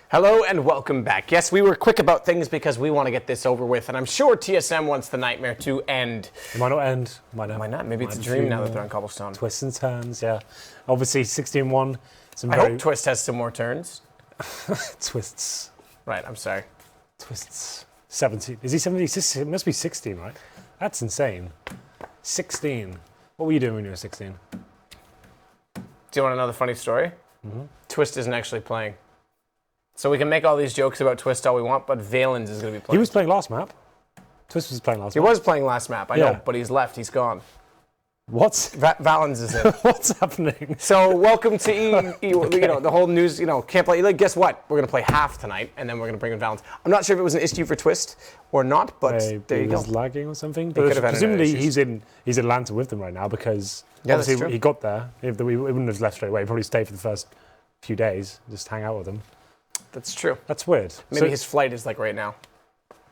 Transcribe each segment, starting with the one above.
Hello and welcome back. Yes, we were quick about things because we want to get this over with, and I'm sure TSM wants the nightmare to end. It might not end. Might not. Maybe it's a dream now that they're on Cobblestone. Twists and turns, yeah. Obviously, 16-1. I hope Twist has some more turns. Twists. Right, I'm sorry. Twists. 17. Is he 17? It must be 16, right? That's insane. 16. What were you doing when you were 16? Do you want another funny story? Mm-hmm. Twist isn't actually playing. So we can make all these jokes about Twist all we want, but Valens is going to be playing. He was playing last map. Twist was playing last map. He was playing last map, I know, but he's left. He's gone. What? Valens is in. What's happening? So welcome to the whole news, can't play. Like, guess what? We're going to play half tonight, and then we're going to bring in Valens. I'm not sure if it was an issue for Twist or not, but there you go. He was lagging or something. But presumably he's in Atlanta with them right now because obviously he got there. If we wouldn't have left straight away. He'd probably stay for the first few days, just hang out with them. That's true. That's weird. Maybe his flight is like right now.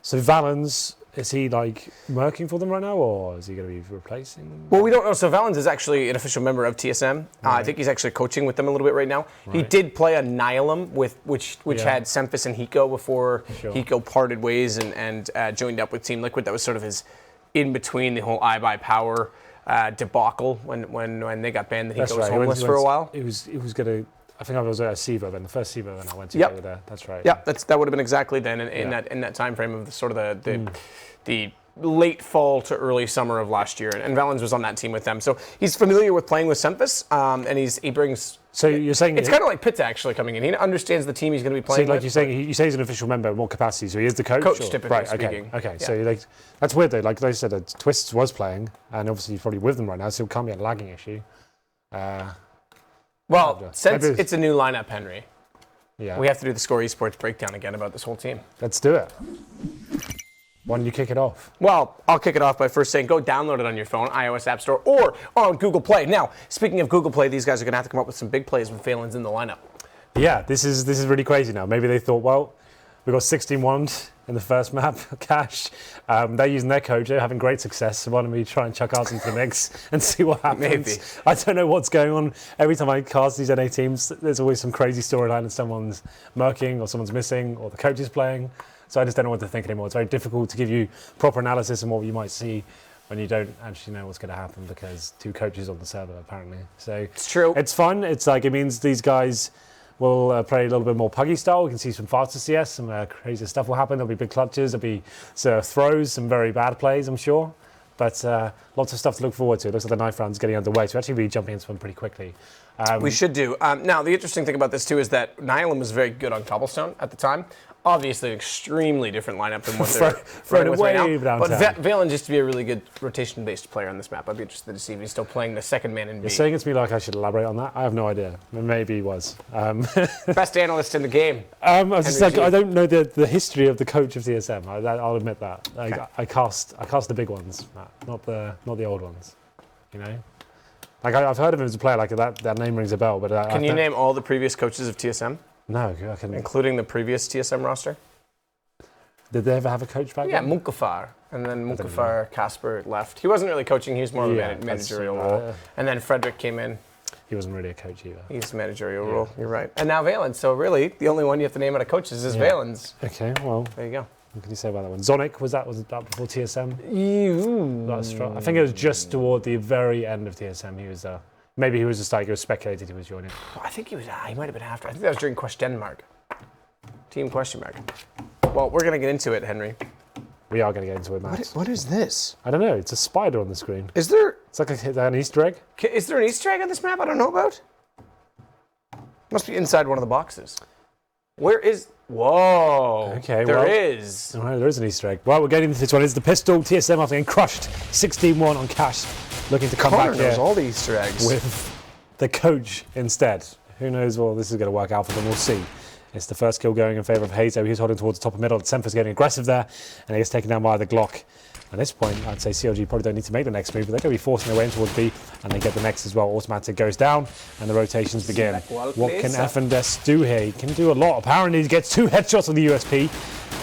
So Valens, is he like working for them right now, or is he going to be replacing? Well, we don't know. So Valens is actually an official member of TSM. Right. I think he's actually coaching with them a little bit right now. Right. He did play a Nihilum which had SEMPHIS and Hiko before Hiko parted ways and joined up with Team Liquid. That was sort of his in between the whole iBuyPower debacle when they got banned. That Hiko was homeless for a while. He was going to. I think I was at a SEVO then, the first SEVO then I went to go there. That's right. Yeah, that would have been exactly then in that time frame of the late fall to early summer of last year, and Valens was on that team with them. So he's familiar with playing with SEMPHIS, and he brings. So you're saying it's kind of like Pita actually coming in. He understands the team he's going to be playing. So like with, you say he's an official member in what capacity? So he is the coach. Coach, typically speaking. Okay. Yeah. So that's weird though. Like they said, Twists was playing, and obviously he's probably with them right now, so it can't be a lagging issue. Well, since it's a new lineup, Henry, we have to do the Score Esports breakdown again about this whole team. Let's do it. Why don't you kick it off? Well, I'll kick it off by first saying go download it on your phone, iOS App Store, or on Google Play. Now, speaking of Google Play, these guys are going to have to come up with some big plays with Valens in the lineup. Yeah, this is really crazy now. Maybe they thought, well, we got 16-1 in the first map, Cash. They're using their coach, they're having great success. So why don't we try and chuck ours into the mix and see what happens? Maybe. I don't know what's going on. Every time I cast these NA teams, there's always some crazy storyline and someone's murking or someone's missing or the coach is playing. So I just don't know what to think anymore. It's very difficult to give you proper analysis on what you might see when you don't actually know what's going to happen because two coaches on the server apparently. So it's true. It's fun. It's like it means these guys will play a little bit more puggy style. We can see some faster CS, some crazy stuff will happen. There'll be big clutches, there'll be throws, some very bad plays, I'm sure. But lots of stuff to look forward to. It looks like the knife round's getting underway, so actually we'll be jumping into one pretty quickly. We should do. Now, the interesting thing about this, too, is that Nihilum was very good on Cobblestone at the time. Obviously, an extremely different lineup than what they're running with right now. But Valens used to be a really good rotation-based player on this map. I'd be interested to see if he's still playing the second man in B. You're saying it to me like I should elaborate on that? I have no idea. Maybe he was. Best analyst in the game. I don't know the history of the coach of TSM. I'll admit that. Okay. I cast the big ones, Matt, not the old ones. You know. Like I've heard of him as a player. Like that name rings a bell. But can you name all the previous coaches of TSM? No, I can. Including the previous TSM roster? Did they ever have a coach back then? Yeah, Munkafar. And then Munkafar, Casper left. He wasn't really coaching, he was more of a managerial role. And then Frederick came in. He wasn't really a coach either. He's a managerial role, you're right. And now Valens, so really, the only one you have to name out of coaches is Valens. Okay, well. There you go. What can you say about that one? Zonic, was that before TSM? That's strong. I think it was just toward the very end of TSM he was maybe he was just like, it was speculated he was joining. I think he was, he might have been after. I think that was during question mark. Team question mark. Well, we're going to get into it, Henry. We are going to get into it, Matt. What is this? I don't know. It's a spider on the screen. Is there? It's like an Easter egg. Is there an Easter egg on this map I don't know about? Must be inside one of the boxes. Where is... Whoa. Okay, there is. All right, there is an Easter egg. Well, we're getting into this one. It's the pistol. TSM after getting crushed. 16-1 on Cash. Looking to come back here. All the Easter eggs. With the coach instead. Who knows what this is going to work out for them. We'll see. It's the first kill going in favour of hazed. He's holding towards the top of middle. SEMPHIS getting aggressive there. And he gets taken down by the Glock. At this point, I'd say CLG probably don't need to make the next move, but they're going to be forcing their way in towards B, and they get the next as well. Autimatic goes down, and the rotations begin. What can FNS do here? He can do a lot. Apparently, he gets 2 headshots on the USP,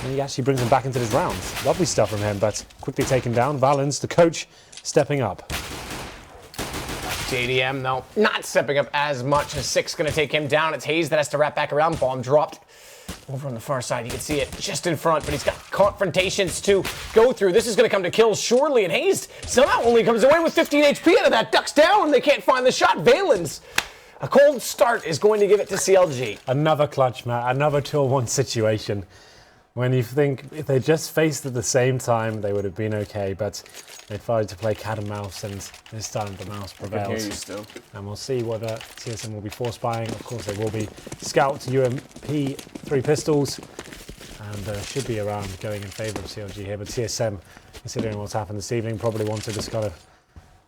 and he actually brings them back into this round. Lovely stuff from him, but quickly taken down. Valens, the coach, stepping up. JDM, though, not stepping up as much as Six going to take him down. It's hazed that has to wrap back around. Bomb dropped over on the far side. You can see it just in front, but he's got confrontations to go through. This is going to come to kills surely, and hazed somehow only comes away with 15 HP out of that. Ducks down, and they can't find the shot. Valens, a cold start is going to give it to CLG. Another clutch, Matt. Another 2-on-1 situation. When you think if they just faced at the same time, they would have been okay, but they decided to play cat and mouse, and this time the mouse prevails. I can hear you still. And we'll see whether TSM will be force buying. Of course, they will be. Scout, UMP, 3 pistols, and should be around going in favour of CLG here. But TSM, considering what's happened this evening, probably want to just kind of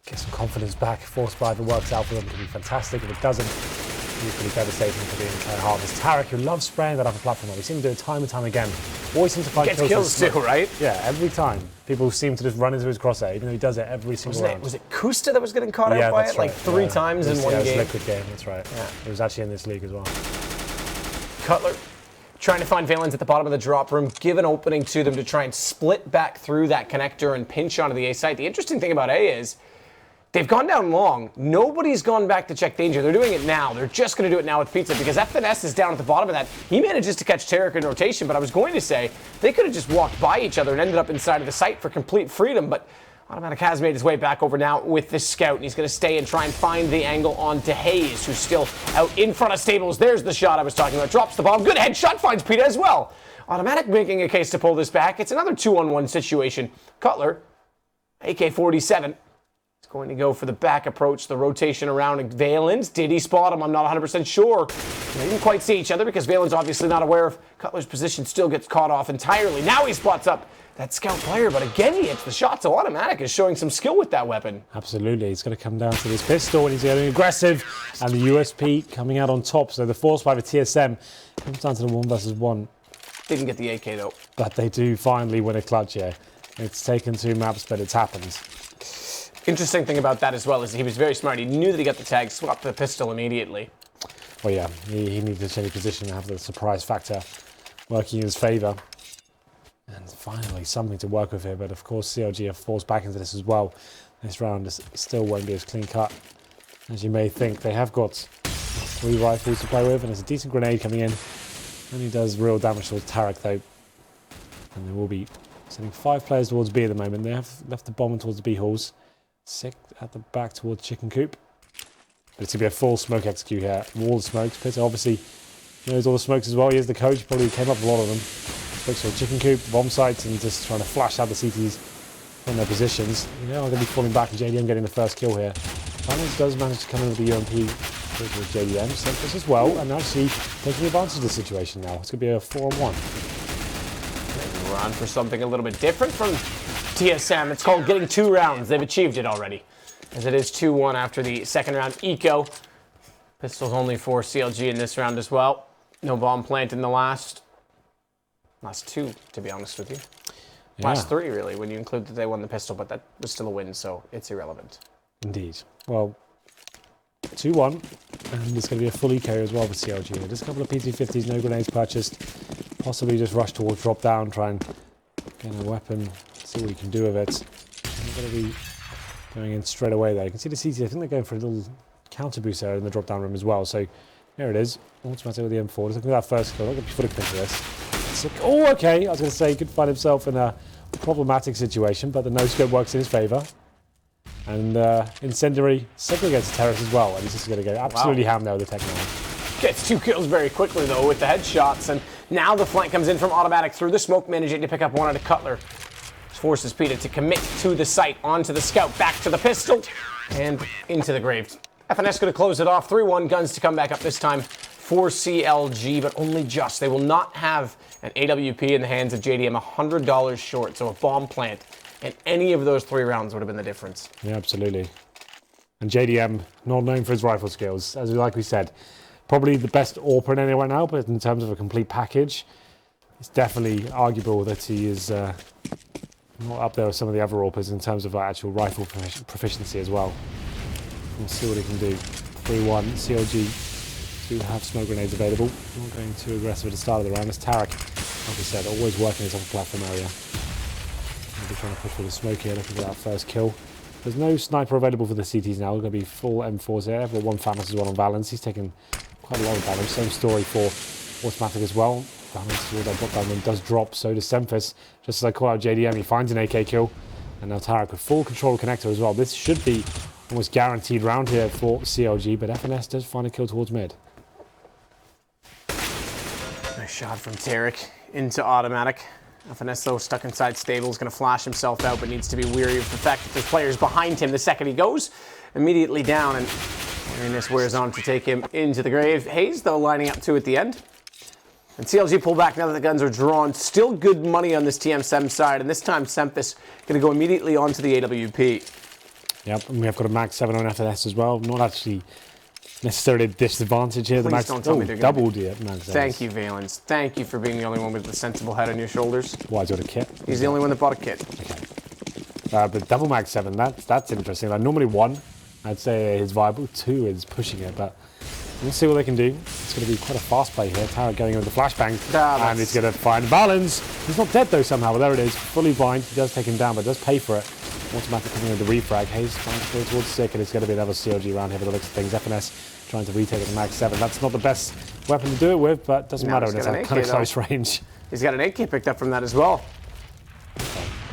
get some confidence back. Force buy, if it works out for them, could be fantastic. If it doesn't, pretty devastating for the entire harvest. Tarik, who loves spraying that upper platform, we've seen him do it time and time again. Always seems to find kills too, right? Yeah, every time. People seem to just run into his crosshair, even though he does it every single round. Was it Kusta that was getting caught out by it? Like 3 times in one game? Yeah, Liquid game, that's right. Yeah. It was actually in this league as well. Cutler trying to find valens at the bottom of the drop room, give an opening to them to try and split back through that connector and pinch onto the A site. The interesting thing about A is they've gone down long. Nobody's gone back to check danger. They're doing it now. They're just going to do it now with Pita because FNS is down at the bottom of that. He manages to catch Tarik in rotation, but I was going to say they could have just walked by each other and ended up inside of the site for complete freedom, but autimatic has made his way back over now with the scout, and he's going to stay and try and find the angle onto hazed, who's still out in front of stables. There's the shot I was talking about. Drops the bomb. Good headshot. Finds Pita as well. Autimatic making a case to pull this back. It's another 2-on-1 situation. Cutler, AK-47. Going to go for the back approach, the rotation around Valens. Did he spot him? I'm not 100% sure. They didn't quite see each other because Valens obviously not aware of Cutler's position, still gets caught off entirely. Now he spots up that scout player, but again he hits the shot, so autimatic is showing some skill with that weapon. Absolutely. He's going to come down to this pistol and he's getting aggressive, and the USP coming out on top. So the force by the TSM comes down to the 1v1. Didn't get the AK though. But they do finally win a clutch here. It's taken 2 maps, but it's happened. Interesting thing about that as well is he was very smart. He knew that he got the tag, swapped the pistol immediately. Well, yeah, he needed to change position and have the surprise factor working in his favour. And finally, something to work with here. But of course, CLG have forced back into this as well. This round still won't be as clean cut as you may think. They have got 3 rifles to play with, and there's a decent grenade coming in. Only does real damage towards Tarik though. And they will be sending 5 players towards B at the moment. They have left the bomb towards the B halls. 6 at the back towards Chicken Coop. But it's going to be a full smoke execute here. Wall of smokes. Pita obviously knows all the smokes as well. He is the coach. Probably came up with a lot of them. Looks for Chicken Coop, bomb sites, and just trying to flash out the CTs from their positions. You know, I'm going to be falling back and JDM getting the first kill here. Finance does manage to come in with the UMP with JDM. SEMPHIS as well, and actually taking advantage of the situation now. It's going to be a 4-on-1. We're on for something a little bit different from TSM. It's called getting 2 rounds. They've achieved it already, as it is 2-1 after the second round. Eco. Pistols only for CLG in this round as well. No bomb plant in the last 2, to be honest with you. Yeah. Last 3, really, when you include that they won the pistol, but that was still a win, so it's irrelevant. Indeed. Well, 2-1, and it's going to be a full eco as well for CLG. Just a couple of PT-50s, no grenades purchased. Possibly just rush towards drop down, try and get a weapon, see what you can do with it. They're going to be going in straight away there. You can see the CT, I think they're going for a little counter boost there in the drop down room as well. So there it is, automatic with the M4. Just looking at that first kill, I'm not going to be fully quick for this. Oh, okay, I was going to say he could find himself in a problematic situation, but the no-scope works in his favour. And Incendiary second against Tarik as well, and he's just going to go absolutely ham there with the Tech 9. Gets 2 kills very quickly, though, with the headshots, and now the flank comes in from autimatic through the smoke, managing to pick up one out of Cutler. Forces Pita to commit to the site, onto the scout, back to the pistol, and into the grave. FNS going to close it off. 3-1 guns to come back up this time for CLG, but only just. They will not have an AWP in the hands of JDM, $100 short, so a bomb plant. And any of those 3 rounds would have been the difference. Yeah, absolutely. And JDM, not known for his rifle skills, as like we said. Probably the best AWP in NA right now, but in terms of a complete package, it's definitely arguable that he is not up there with some of the other AWPers in terms of actual rifle proficiency as well. We'll see what he can do. 3-1, CLG do have smoke grenades available. Not going too aggressive at the start of the round. It's Tarik, like I said, always working his upper platform area. Maybe trying to push for the smoke here, looking for that first kill. There's no sniper available for the CTs now. It's going to be full M4s here. I've got one FAMAS as well on Valens. He's taken quite a lot of damage. Same story for autimatic as well. Valens towards that drop down when does drop. So does SEMPHIS. Just as I call out JDM, he finds an AK kill. And now Tarik with full control connector as well. This should be almost guaranteed round here for CLG, but FNS does find a kill towards mid. Nice shot from Tarik into autimatic. FNS, though, stuck inside stable, is going to flash himself out, but needs to be weary of the fact that there's players behind him the second he goes immediately down, and weariness wears on to take him into the grave. hazed, though, lining up two at the end. And CLG pull back now that the guns are drawn. Still good money on this TSM side, and this time SEMPHIS going to go immediately onto the AWP. Yep, and we have got a Max 7 on FNS as well. Not actually necessarily a disadvantage here. Please the Max don't tell me they're doubled it. Max Thank you, Valens. Thank you for being the only one with the sensible head on your shoulders. Why, he's got a kit? He's the only one that bought a kit. Okay. But double Max 7, that's interesting. Like, normally 1, I'd say is viable. 2 is pushing it, but we'll see what they can do. It's going to be quite a fast play here. Tarik going with the flashbang, and he's going to find Valens. He's not dead though somehow, but there it is. Fully blind. He does take him down, but does pay for it. autimatic coming with the refrag. hazed trying to go towards sick, and it's going to be another CLG round here by the looks of things. FNS trying to retake it to Max 7. That's not the best weapon to do it with, but doesn't matter when it's at kind of close range. He's got an AK picked up from that as well.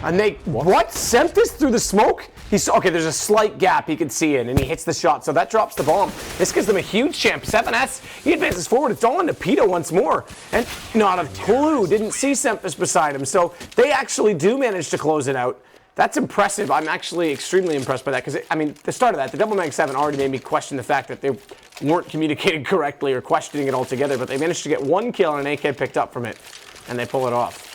And they, what? SEMPHIS through the smoke? Okay, there's a slight gap he can see in, and he hits the shot, so that drops the bomb. This gives them a huge chance. FNS, he advances forward. It's all into Pita once more. And not a clue, didn't see SEMPHIS beside him. So they actually do manage to close it out. That's impressive. I'm actually extremely impressed by that, because, I mean, the start of that, the double mag 7 already made me question the fact that they weren't communicating correctly or questioning it altogether, but they managed to get one kill and an AK picked up from it, and they pull it off.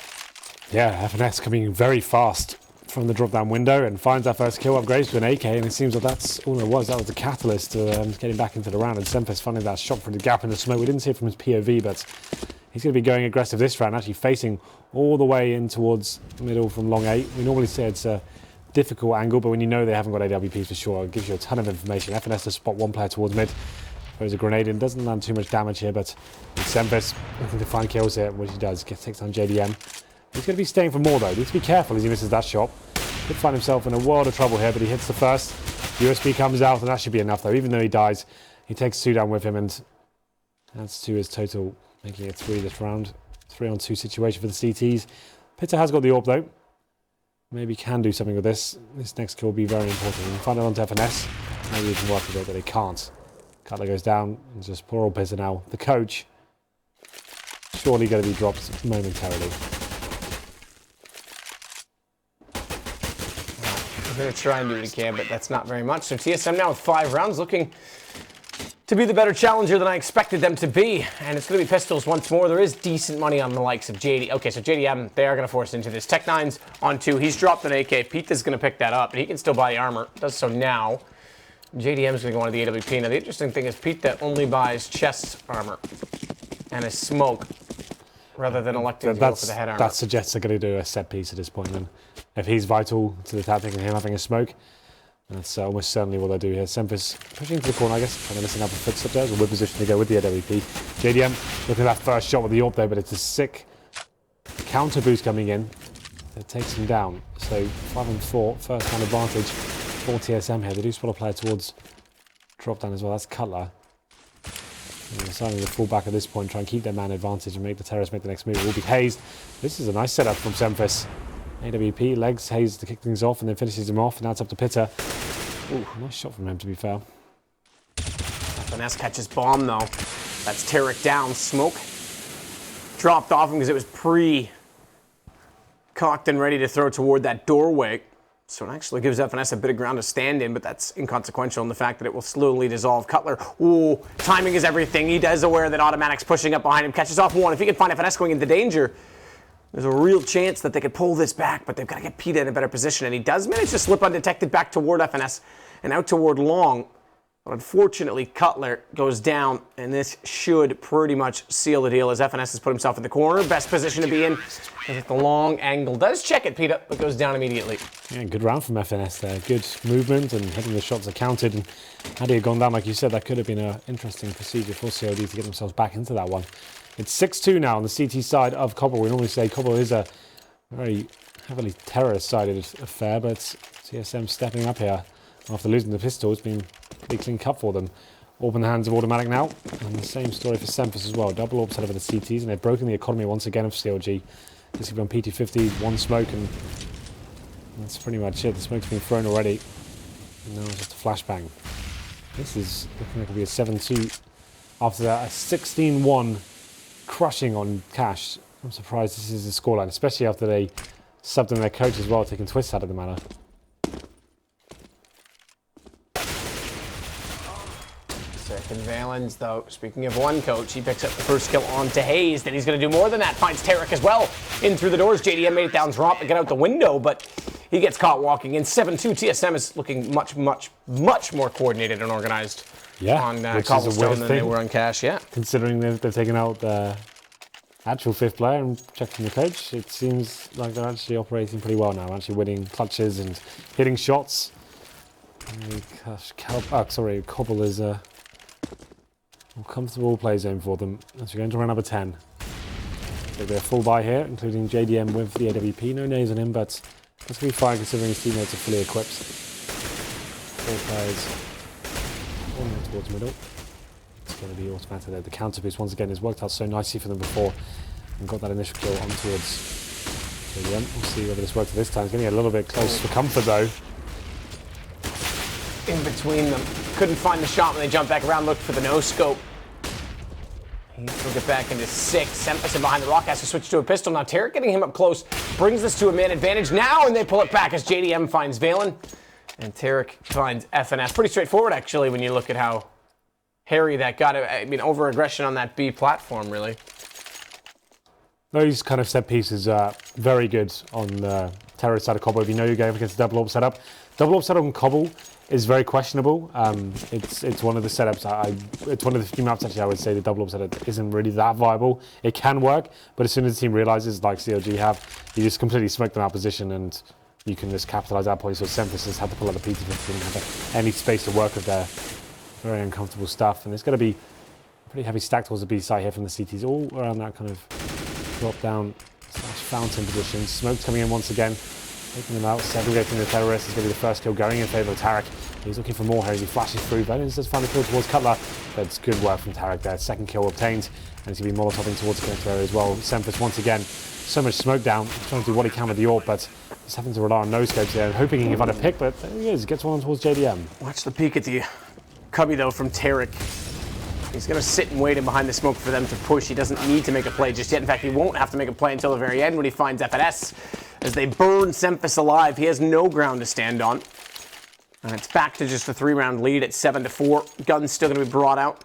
Yeah, FNS coming very fast from the drop-down window and finds that first kill, upgrades to an AK, and it seems like that's all it was. That was the catalyst to getting back into the round, and SEMPHIS finding that shot from the gap in the smoke. We didn't see it from his POV, but he's going to be going aggressive this round, actually facing all the way in towards the middle from long 8. We normally say it's a difficult angle, but when you know they haven't got AWPs for sure, it gives you a ton of information. FNS to spot one player towards mid, throws a grenade in, doesn't land too much damage here, but SEMPHIS looking to find kills here, which he does, takes on JDM. He's going to be staying for more though. Needs to be careful as he misses that shot. Could find himself in a world of trouble here, but he hits the first. USB comes out, and that should be enough though. Even though he dies, he takes 2 down with him, and adds to his total, making it 3 this round. 3-on-2 situation for the CTs. Pita has got the AWP though. Maybe can do something with this. This next kill will be very important. We can find it onto FNS. Maybe he can work with it, but they can't. Cutler goes down, and just poor old Pita now. The coach, surely going to be dropped momentarily. I'm going to try and do what he can, but that's not very much. So TSM now with 5 rounds, looking to be the better challenger than I expected them to be. And it's going to be pistols once more. There is decent money on the likes of JD. Okay, so JDM, they are going to force into this. Tech9's on 2. He's dropped an AK. Pita's going to pick that up, and he can still buy the armor. Does so now. JDM's going to go onto the AWP. Now, the interesting thing is Pita only buys chest armor and a smoke, rather than electing to go for the head armor. That suggests they're going to do a set piece at this point. And if he's vital to the tactic and him having a smoke, that's almost certainly what they'll do here. SEMPHIS pushing to the corner, I guess, trying to listen up a footstep there. It's a good position to go with the AWP. JDM looking at that first shot with the AWP there, but it's a sick counter boost coming in that takes him down. So 5-on-4, first round advantage for TSM here. They do spot a player towards drop down as well. That's Cutler. And they're deciding to fall back at this point, try and keep their man advantage and make the terrorists make the next move. It will be hazed. This is a nice setup from SEMPHIS. AWP, legs, hazed to kick things off, and then finishes him off, and now it's up to Pita. Ooh, nice shot from him, to be fair. FNS catches bomb, though. That's Tarik down. Smoke dropped off him because it was pre-cocked and ready to throw toward that doorway. So it actually gives FNS a bit of ground to stand in, but that's inconsequential in the fact that it will slowly dissolve. Cutler, ooh, timing is everything. He does aware that autimatic's pushing up behind him, catches off one. If he can find FNS going into danger, there's a real chance that they could pull this back, but they've got to get Pita in a better position, and he does manage to slip undetected back toward FNS and out toward long. But unfortunately, Cutler goes down, and this should pretty much seal the deal as FNS has put himself in the corner. Best position to be in. The long angle does check it, Pita, but goes down immediately. Yeah, good round from FNS there. Good movement and hitting the shots that counted. And had he gone down, like you said, that could have been an interesting procedure for COD to get themselves back into that one. It's 6-2 now on the CT side of Cobble. We normally say Cobble is a very heavily terrorist-sided affair, but TSM stepping up here after losing the pistol. It's been a pretty clean cut for them. Orb in the hands of autimatic now. And the same story for SEMPHIS as well. Double orb set over the CTs, and they've broken the economy once again of CLG. This has been PT50, one smoke, and that's pretty much it. The smoke's been thrown already. And now it's just a flashbang. This is looking like it'll be a 7-2. After that, a 16-1 crushing on Cash. I'm surprised this is the scoreline, especially after they subbed in their coach as well, taking twists out of the manner. Second valens, though. Speaking of one coach, he picks up the first kill onto hazed, and he's going to do more than that. Finds Tarik as well. In through the doors. JDM made it down drop to get out the window, but he gets caught walking in. 7-2. TSM is looking much more coordinated and organized on Cobblestone than they were on Cash. Yeah. Considering they've taken out the actual fifth player and checked from the coach, it seems like they're actually operating pretty well now. Actually winning clutches and hitting shots. Cobble is a more comfortable play zone for them as we're going to round number 10. There'll be a full buy here, including JDM with the AWP. No nays on him, but that's going to be fine considering his teammates are fully equipped. Four players all towards middle. It's going to be automatic there. The counter boost once again has worked out so nicely for them before and got that initial kill on towards JDM. We'll see whether this works this time. It's getting a little bit close for comfort though. In between them. Couldn't find the shot when they jumped back around, looked for the no-scope. He'll get back into 6. SEMPHIS behind the rock has to switch to a pistol. Now Tarik getting him up close brings this to a man advantage now, and they pull it back as JDM finds Valen. And Tarik finds FNS. Pretty straightforward, actually, when you look at how hairy that got. I mean, over-aggression on that B platform, really. Those kind of set pieces are very good on the Tarik side of Cobble. If you know you're going against a double orb setup. Double orb setup on Cobble is very questionable. It's one of the setups. It's one of the few maps actually I would say the double orb setup isn't really that viable. It can work, but as soon as the team realizes, like CLG have, you just completely smoke them out of position and you can just capitalize that point. So SEMPHIS has had to pull out the Pita because they didn't have any space to work with their very uncomfortable stuff. And it's going to be a pretty heavy stack towards the B side here from the CTs, all around that kind of drop down / fountain position. Smoke's coming in once again. Taking them out, segregating the terrorists is going to be the first kill going in favour of Tarik. He's looking for more here as he flashes through. Valens does find a kill towards Cutler, but it's good work from Tarik there. Second kill obtained, and he's going to be molotoving towards the connector area as well. SEMPHIS once again, so much smoke down. He's trying to do what he can with the AWP, but he's having to rely on no-scopes there and hoping he can find a pick, but there he is. He gets one towards JDM. Watch the peek at the cubby, though, from Tarik. He's going to sit and wait in behind the smoke for them to push. He doesn't need to make a play just yet. In fact, he won't have to make a play until the very end when he finds FNS. As they burn SEMPHIS alive, he has no ground to stand on. And it's back to just a 3-round lead at 7-4. Gun's still going to be brought out.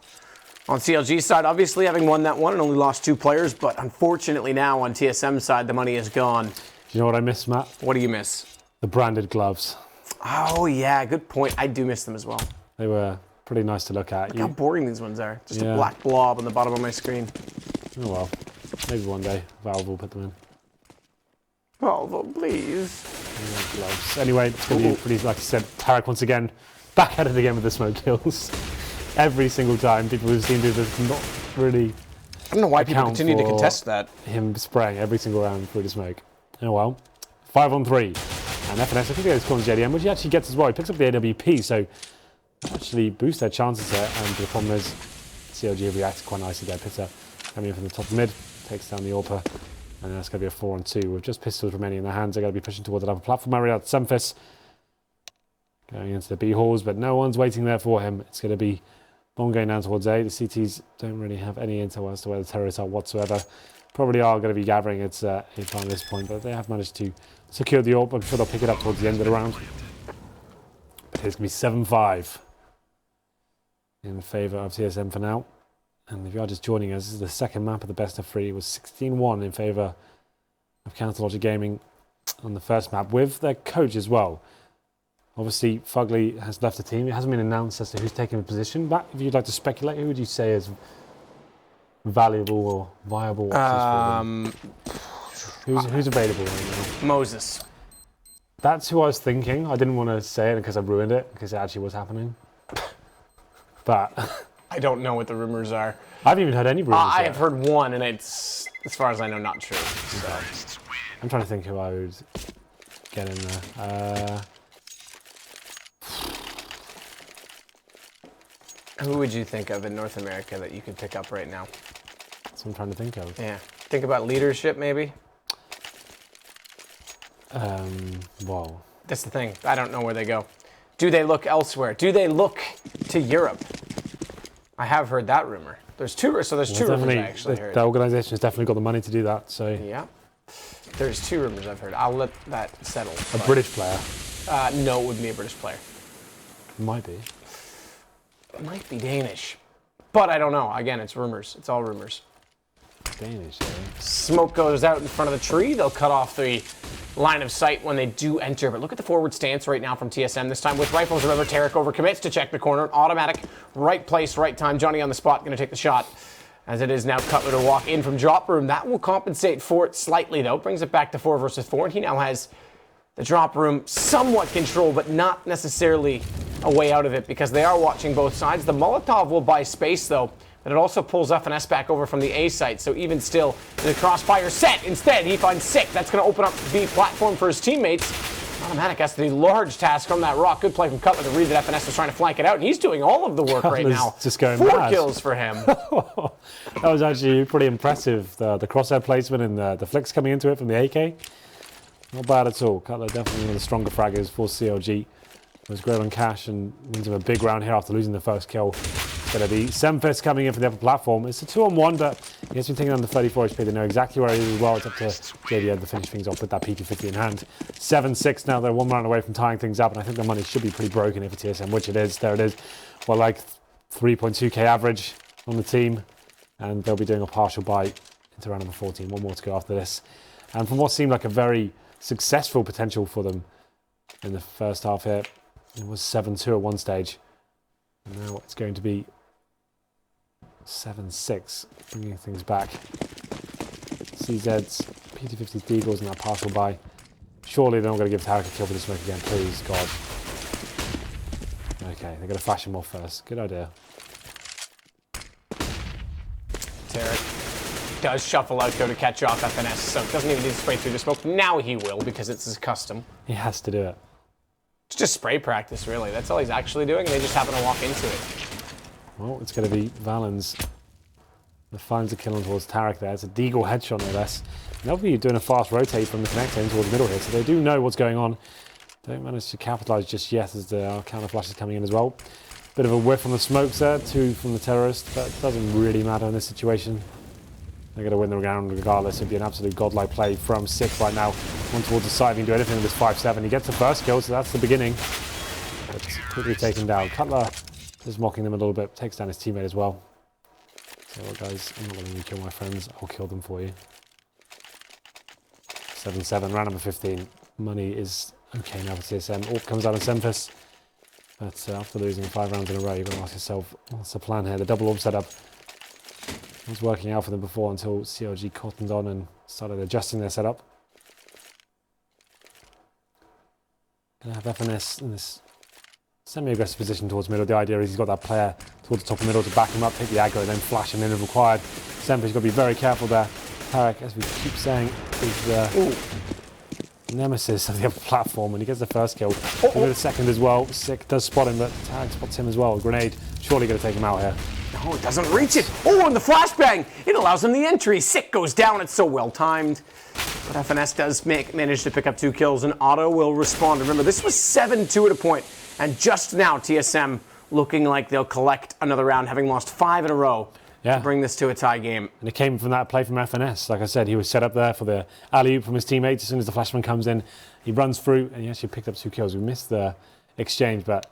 On CLG's side, obviously having won that one and only lost 2 players, but unfortunately now on TSM's side, the money is gone. Do you know what I miss, Matt? What do you miss? The branded gloves. Oh yeah, good point. I do miss them as well. They were pretty nice to look at. Look how boring these ones are. Just a black blob on the bottom of my screen. Oh well, maybe one day Valve will put them in. Oh, please. Gloves. Anyway, it's going to be pretty, like I said, Tarik once again, back at it again with the smoke kills. Every single time, people who've seen this not really. I don't know why people continue to contest that. Him spraying every single round through the smoke. Oh well. 5-on-3. And FNS, I think he's calling JDM, which he actually gets as well. He picks up the AWP, so actually boost their chances there. And the problem is, CLG reacted quite nicely there. Pita coming in from the top of mid, takes down the AWPer. And that's going to be a 4-on-2 with just pistols remaining in their hands. They're going to be pushing towards another platform area. That's SEMPHIS going into the B halls, but no one's waiting there for him. It's going to be bomb going down towards A. The CTs don't really have any intel as to where the terrorists are whatsoever. Probably are going to be gathering at this point, but they have managed to secure the AWP. I'm sure they'll pick it up towards the end of the round. But it's going to be 7-5 in favour of TSM for now. And if you are just joining us, this is the second map of the best of 3. It was 16-1 in favour of Counterlogic Gaming on the first map, with their coach as well. Obviously, Fugly has left the team. It hasn't been announced as to who's taking the position. But if you'd like to speculate, who would you say is valuable or viable options for them? Who's available right now? Moses. That's who I was thinking. I didn't want to say it because I ruined it, because it actually was happening. But I don't know what the rumors are. I haven't even heard any rumors. I have heard one, and it's, as far as I know, not true. So. I'm trying to think who I would get in there. Who would you think of in North America that you could pick up right now? That's what I'm trying to think of. Yeah. Think about leadership, maybe? Well. That's the thing. I don't know where they go. Do they look elsewhere? Do they look to Europe? I have heard that rumor. There's two. So there's two rumors I actually heard. The organisation has definitely got the money to do that. So yeah. There's two rumors I've heard. I'll let that settle. A British player? No, it wouldn't be a British player. Might be. It might be Danish. But I don't know. Again, it's rumors. It's all rumors. Danish, Smoke goes out in front of the tree. They'll cut off the line of sight when they do enter. But look at the forward stance right now from TSM. This time with rifles. Remember, Tarik overcommits to check the corner. Automatic. Right place, right time. Johnny on the spot. Going to take the shot. As it is now Cutler to walk in from drop room. That will compensate for it slightly, though. Brings it back to 4 versus 4. And he now has the drop room somewhat controlled, but not necessarily a way out of it because they are watching both sides. The Molotov will buy space, though. But it also pulls FNS back over from the A site. So even still, the crossfire set. Instead, he finds Sick. That's going to open up the B platform for his teammates. Autimatic has to do large task from that rock. Good play from Cutler to read that FNS was trying to flank it out. And he's doing all of the work right now. Just going 4 mad. kills for him. That was actually pretty impressive. The crosshair placement and the flicks coming into it from the AK. Not bad at all. Cutler definitely one of the stronger fraggers for CLG. It was great on cash and wins him a big round here after losing the first kill. It's going to be SEMPHIS coming in for the upper platform. It's a 2-on-1, but he has been taking on the 34 HP. They know exactly where he is as well. It's up to JDM to finish things off with that PT50 in hand. 7-6 now. They're 1 round away from tying things up, and I think the money should be pretty broken here for TSM, which it is. There it is. Well, like 3.2k average on the team, and they'll be doing a partial buy into round number 14. 1 more to go after this. And from what seemed like a very successful potential for them in the first half here, it was 7-2 at one stage. And now it's going to be 7-6, bringing things back. CZ's, PT50's Deagles and that partial buy. Surely they're not going to give Tarik a kill for the smoke again, please, God. Okay, they're going to flash him off first. Good idea. Tarik does shuffle out, though, to catch off FNS, so doesn't even need to spray through the smoke. Now he will, because it's his custom. He has to do it. It's just spray practice, really. That's all he's actually doing, and they just happen to walk into it. Well, it's going to be valens that finds a kill on towards Tarik there. It's a Deagle headshot, no less. And they'll be doing a fast rotate from the connector in towards the middle here, so they do know what's going on. Don't manage to capitalise just yet as the counter flash is coming in as well. Bit of a whiff on the smokes there, 2 from the terrorist. That doesn't really matter in this situation. They're going to win the round regardless. It'd be an absolute godlike play from Sick right now. One towards the side, he can do anything with this 5-7. He gets the first kill, so that's the beginning. But quickly taken down. Cutler is mocking them a little bit, takes down his teammate as well. So, well, guys, I'm not letting you kill my friends. I'll kill them for you. 7-7, round number 15. Money is okay now for TSM. Orp comes out of SEMPHIS. But after losing 5 rounds in a row, you've got to ask yourself, what's the plan here? The double orb setup was working out for them before until CLG cottoned on and started adjusting their setup. Gonna have FNS in this semi-aggressive position towards middle. The idea is he's got that player towards the top of middle to back him up, take the aggro, and then flash him in if required. SEMPHIS got to be very careful there. Tarik, as we keep saying, is the nemesis of the upper platform, and he gets the first kill. He got a second as well. Sick does spot him, but Tarik spots him as well. Grenade, surely going to take him out here. Oh, it doesn't reach it. Oh, and the flashbang. It allows him the entry. Sick goes down. It's so well timed. But FNS does manage to pick up 2 kills, and Auto will respond. Remember, this was 7-2 at a point, and just now TSM looking like they'll collect another round, having lost 5 in a row to bring this to a tie game. And it came from that play from FNS. Like I said, he was set up there for the alley-oop from his teammates. As soon as the flashman comes in, he runs through, and he actually picked up 2 kills. We missed the exchange, but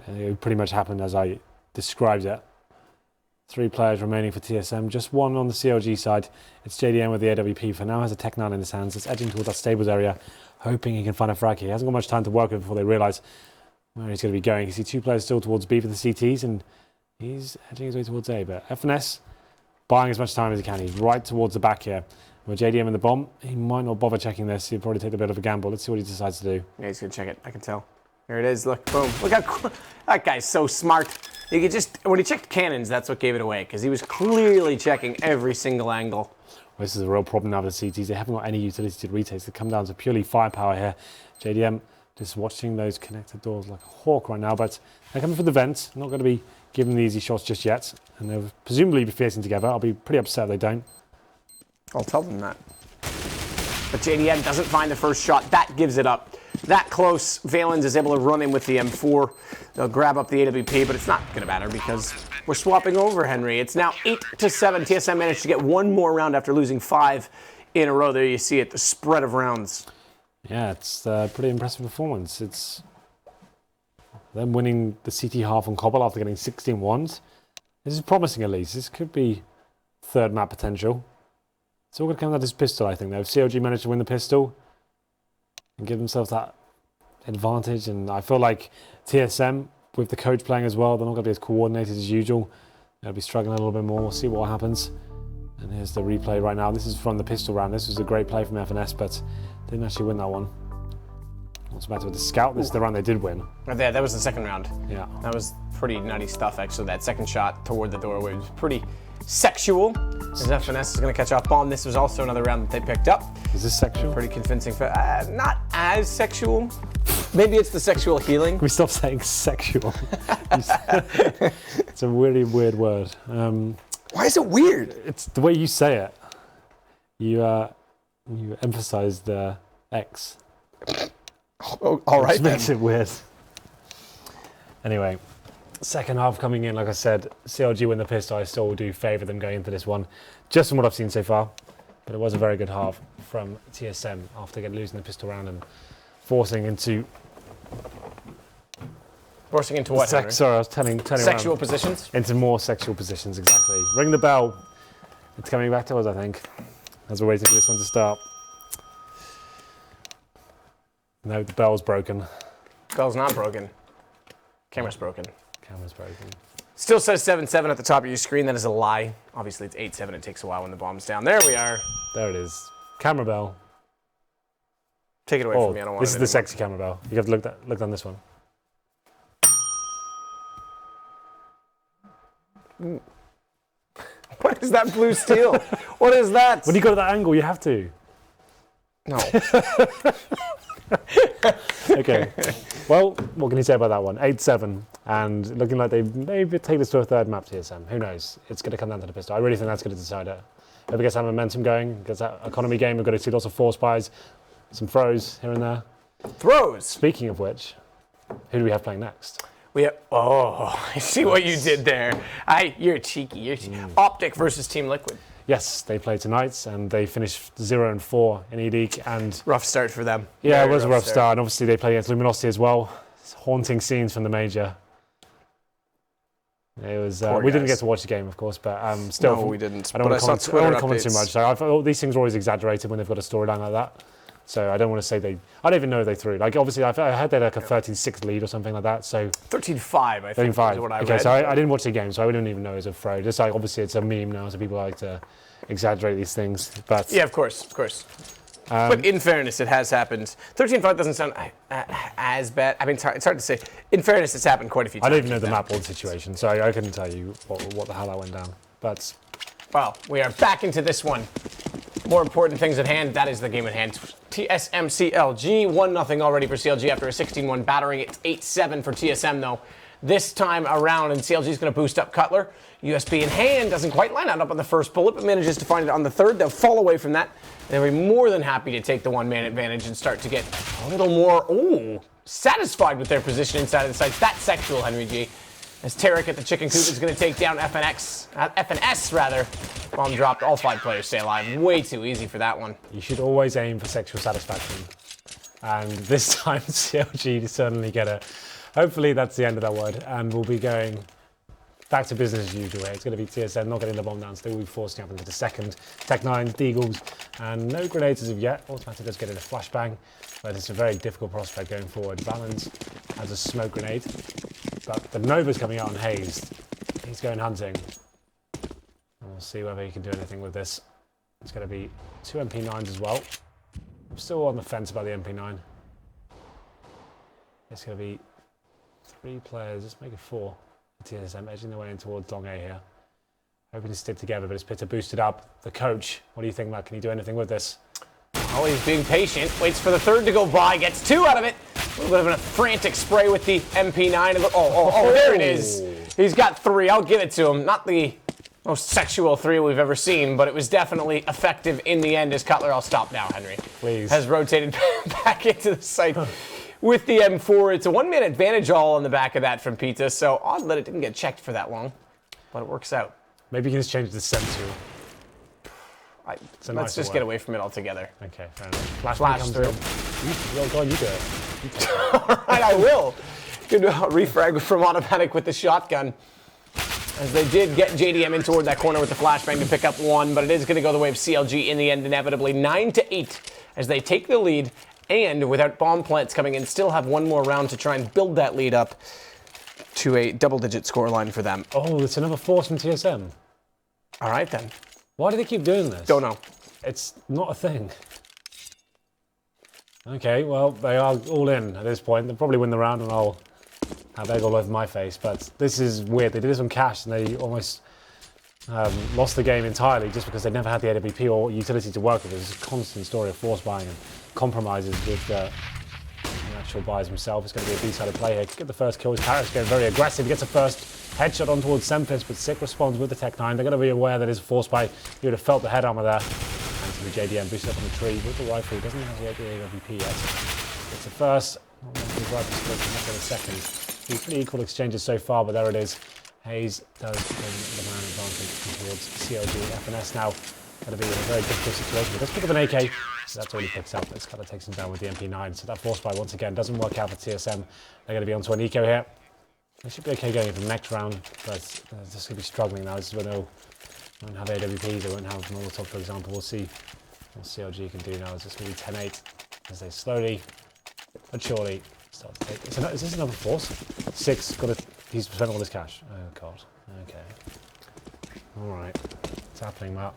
it pretty much happened as I described it. 3 players remaining for TSM, just 1 on the CLG side. It's JDM with the AWP. For now has a Tech 9 in his hands. It's edging towards that stables area, hoping he can find a frag. He hasn't got much time to work with before they realise where he's going to be going. You see 2 players still towards B for the CTs, and he's edging his way towards A. But FNS buying as much time as he can. He's right towards the back here. With JDM in the bomb, he might not bother checking this. He'll probably take a bit of a gamble. Let's see what he decides to do. Yeah, he's going to check it. I can tell. Here it is. Look, boom. Look how cool. That guy's so smart. You could just, when he checked cannons, that's what gave it away, because he was clearly checking every single angle. Well, this is a real problem now with the CTs. They haven't got any utility to retakes. They come down to purely firepower here. JDM just watching those connected doors like a hawk right now, but they're coming for the vent. Not going to be give them the easy shots just yet. And they'll presumably be facing together. I'll be pretty upset if they don't. I'll tell them that. But JDM doesn't find the first shot. That gives it up. That close, Valens is able to run in with the M4. They'll grab up the AWP, but it's not going to matter because we're swapping over, Henry. It's now 8-7. TSM managed to get one more round after losing 5 in a row. There you see it, the spread of rounds. Yeah, it's a pretty impressive performance. It's them winning the CT half on Cobble after getting 16 ones. This is promising at least. This could be third map potential. It's all going to come down to this pistol, I think, though. If CLG managed to win the pistol and give themselves that advantage, and I feel like TSM, with the coach playing as well, they're not going to be as coordinated as usual. They'll be struggling a little bit more. We'll see what happens. And here's the replay right now. This is from the pistol round. This was a great play from FNS, but didn't actually win that one. What's the matter with the scout? This is the round they did win. Right there, that was the second round. Yeah. That was pretty nutty stuff, actually. That second shot toward the doorway was pretty sexual. As FNS is going to catch off bomb. This was also another round that they picked up. Is this sexual? Pretty convincing. Not as sexual. Maybe it's the sexual healing. Can we stop saying sexual? It's a really weird word. Why is it weird? It's the way you say it. You emphasize the X. Oh, all right, Which makes it weird. Anyway, second half coming in, like I said, CLG win the pistol. I still do favour them going into this one, just from what I've seen so far. But it was a very good half from TSM after losing the pistol round and forcing into... Forcing into what, Henry? Sorry, I was turning sexual around. Positions? Into more sexual positions, exactly. Ring the bell. It's coming back to us, I think, as we're waiting for this one to start. No, the bell's broken. Bell's not broken. Camera's broken. Camera's broken. Still says 7-7 at the top of your screen. That is a lie. Obviously, it's 8-7. It takes a while when the bomb's down. There we are. There it is. Camera bell. Take it away from me. I don't want it. This is the sexy camera bell. You have to look on this one. What is that blue steel? What is that? When you go to that angle, you have to. No. Okay. Well, what can you say about that one? 8-7, and looking like they maybe take this to a third map, TSM. Who knows? It's going to come down to the pistol. I really think that's going to decide it. Hope it gets that momentum going, gets that economy game. We've got to see lots of force buys, some throws here and there. Throws. Speaking of which, who do we have playing next? We have, I see what you did there. You're cheeky. You're cheeky. Optic versus Team Liquid. Yes, they play tonight, and they finished 0-4 in E-League, and rough start for them. Yeah, it was a rough start, and obviously they play against Luminosity as well. It's haunting scenes from the major. It was. We didn't get to watch the game, of course, but still. No, we didn't. I don't want to comment too much. So I thought these things are always exaggerated when they've got a storyline like that. So I don't want to say they. I don't even know they threw. Like obviously, I heard they had like a 13-6 lead or something like that. So 13-5, I think. 13-5. Is what I read. Okay, so I didn't watch the game, so I wouldn't even know it was a throw. Just like obviously it's a meme now, so people like to exaggerate these things. But yeah, of course. But in fairness, it has happened. 13-5 doesn't sound as bad. I mean, it's hard to say. In fairness, it's happened quite a few times. I don't even know the map or the situation, so I couldn't tell you what the hell that went down. But well, we are back into this one. More important things at hand. That is the game at hand. TSM CLG 1-0 already for CLG after a 16-1 battering. It's 8-7 for TSM though. This time around, and CLG is going to boost up Cutler. USB in hand, doesn't quite line out up on the first bullet, but manages to find it on the third. They'll fall away from that. They'll be more than happy to take the one-man advantage and start to get a little more, satisfied with their position inside of the sights. That's sexual, HenryG. As Tarik at the chicken coop is going to take down FNS rather. Bomb dropped, all 5 players stay alive. Way too easy for that one. You should always aim for sexual satisfaction. And this time, CLG certainly get it. Hopefully that's the end of that word, and we'll be going back to business as usual. It's going to be TSM not getting the bomb down, so they will be forcing up into the second. Tech9, Deagles, and no grenades as of yet. Autimatic does get in a flashbang, but it's a very difficult prospect going forward. Valens has a smoke grenade, but the Nova's coming out on hazed. He's going hunting. And we'll see whether he can do anything with this. It's going to be 2 MP9s as well. I'm still on the fence about the MP9. It's going to be 3 players, let's make it 4. TSM edging their way in towards long A here. Hoping to stick together, but it's Pita boosted up. The coach, what do you think, Matt? Can he do anything with this? Oh, he's being patient. Waits for the third to go by. Gets 2 out of it. A little bit of a frantic spray with the MP9. Oh, there it is. He's got 3. I'll give it to him. Not the most sexual 3 we've ever seen, but it was definitely effective in the end as Cutler, I'll stop now, Henry, Please. has rotated back into the site with the M4. It's a 1-man advantage all on the back of that from Pita, so odd that it didn't get checked for that long, but it works out. Maybe you can just change the send to. Let's just get away from it altogether. Okay, fair enough. Flash through. Oh, God, you do it. All right, I will. Good refrag from autimatic with the shotgun. As they did get JDM in toward that corner with the flashbang to pick up 1, but it is going to go the way of CLG in the end, inevitably. 9-8 as they take the lead, and without bomb plants coming in, still have 1 more round to try and build that lead up to a double-digit scoreline for them. Oh, it's another force from TSM. All right, then. Why do they keep doing this? Don't know. It's not a thing. Okay, well, they are all in at this point. They'll probably win the round, and I'll have egg all over my face. But this is weird. They did this on Cash, and they almost lost the game entirely just because they never had the AWP or utility to work with. It's a constant story of force buying and compromises with the actual buyers himself. It's going to be a B-sided play here. Get the first kill. Tarik's getting very aggressive. He gets a first headshot on towards SEMPHIS, but Sick responds with the Tech 9. They're going to be aware that it's a force buy. He would have felt the head armor there. And to the JDM boosted up on the tree with the rifle. He doesn't have the AWP yet. It's the first. His rifle split in a second. Pretty equal exchanges so far, but there it is. hazed does bring the man advantage towards CLG FNS now. Going to be in a very difficult situation. He does pick up an AK, so that's all he picks up. This kind of takes him down with the MP9. So that force buy once again doesn't work out for TSM. They're going to be onto an eco here. They should be okay going into the next round, but they're just going to be struggling now. This is when they won't have AWPs, they won't have Molotov, for example. We'll see what CLG can do now. It's just going to be 10-8 as they slowly but surely start to take. Is this another force? 6, he's spent all his cash. Oh, God. Okay. All right. What's happening, Matt?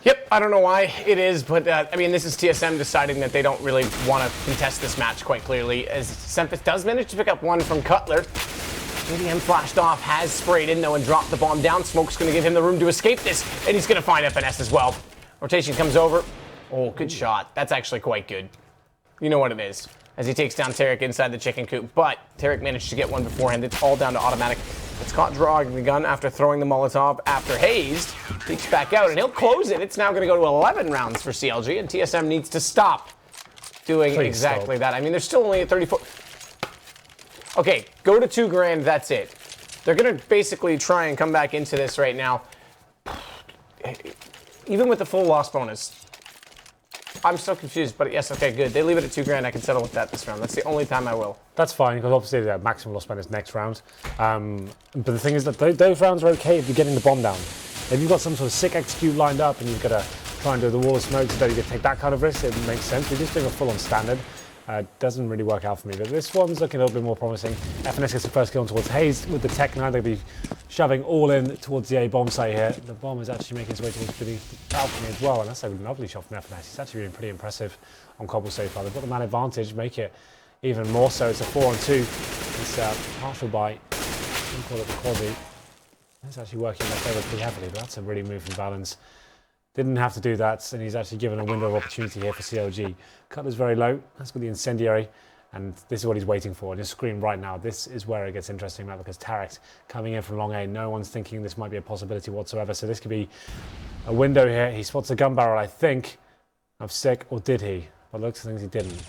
Yep, I don't know why it is, but I mean, this is TSM deciding that they don't really want to contest this match quite clearly, as SEMPHIS does manage to pick up 1 from Cutler. JDM flashed off, has sprayed in though and dropped the bomb down. Smoke's going to give him the room to escape this, and he's going to find FNS as well. Rotation comes over. Oh, good shot. That's actually quite good. You know what it is, as he takes down Tarik inside the chicken coop, but Tarik managed to get 1 beforehand. It's all down to autimatic. It's caught drawing the gun after throwing the Molotov after hazed. Peeks back out, and he'll close it. It's now going to go to 11 rounds for CLG, and TSM needs to stop doing exactly that. I mean, they're still only at 34. Okay, go to 2 grand, that's it. They're going to basically try and come back into this right now. Even with the full loss bonus. I'm so confused, but yes, okay, good. They leave it at 2 grand. I can settle with that this round. That's the only time I will. That's fine, because obviously the maximum loss spend is next round. But the thing is that those rounds are okay if you're getting the bomb down. If you've got some sort of sick execute lined up and you've got to try and do the wall of smoke so that you can take that kind of risk, it makes sense. We're just doing a full-on standard. Doesn't really work out for me, but this one's looking a little bit more promising. FNS gets the first kill towards hazed with the Tech 9. They'll be shoving all in towards the A bomb site here. The bomb is actually making its way towards the balcony as well, and that's a lovely shot from FNS. He's actually been pretty impressive on Cobble so far. They've got the man advantage, make it even more so. It's a 4-on-2. It's partial buy. We call it the Kory. It's actually working in their favour pretty heavily, but that's a really move from valens. Didn't have to do that, and he's actually given a window of opportunity here for CLG. Cutler's very low. That's got the incendiary, and this is what he's waiting for. And his screen right now, this is where it gets interesting now, because Tarik coming in from long A. No one's thinking this might be a possibility whatsoever, so this could be a window here. He spots a gun barrel, I think, of Sick, or did he? But looks like he didn't.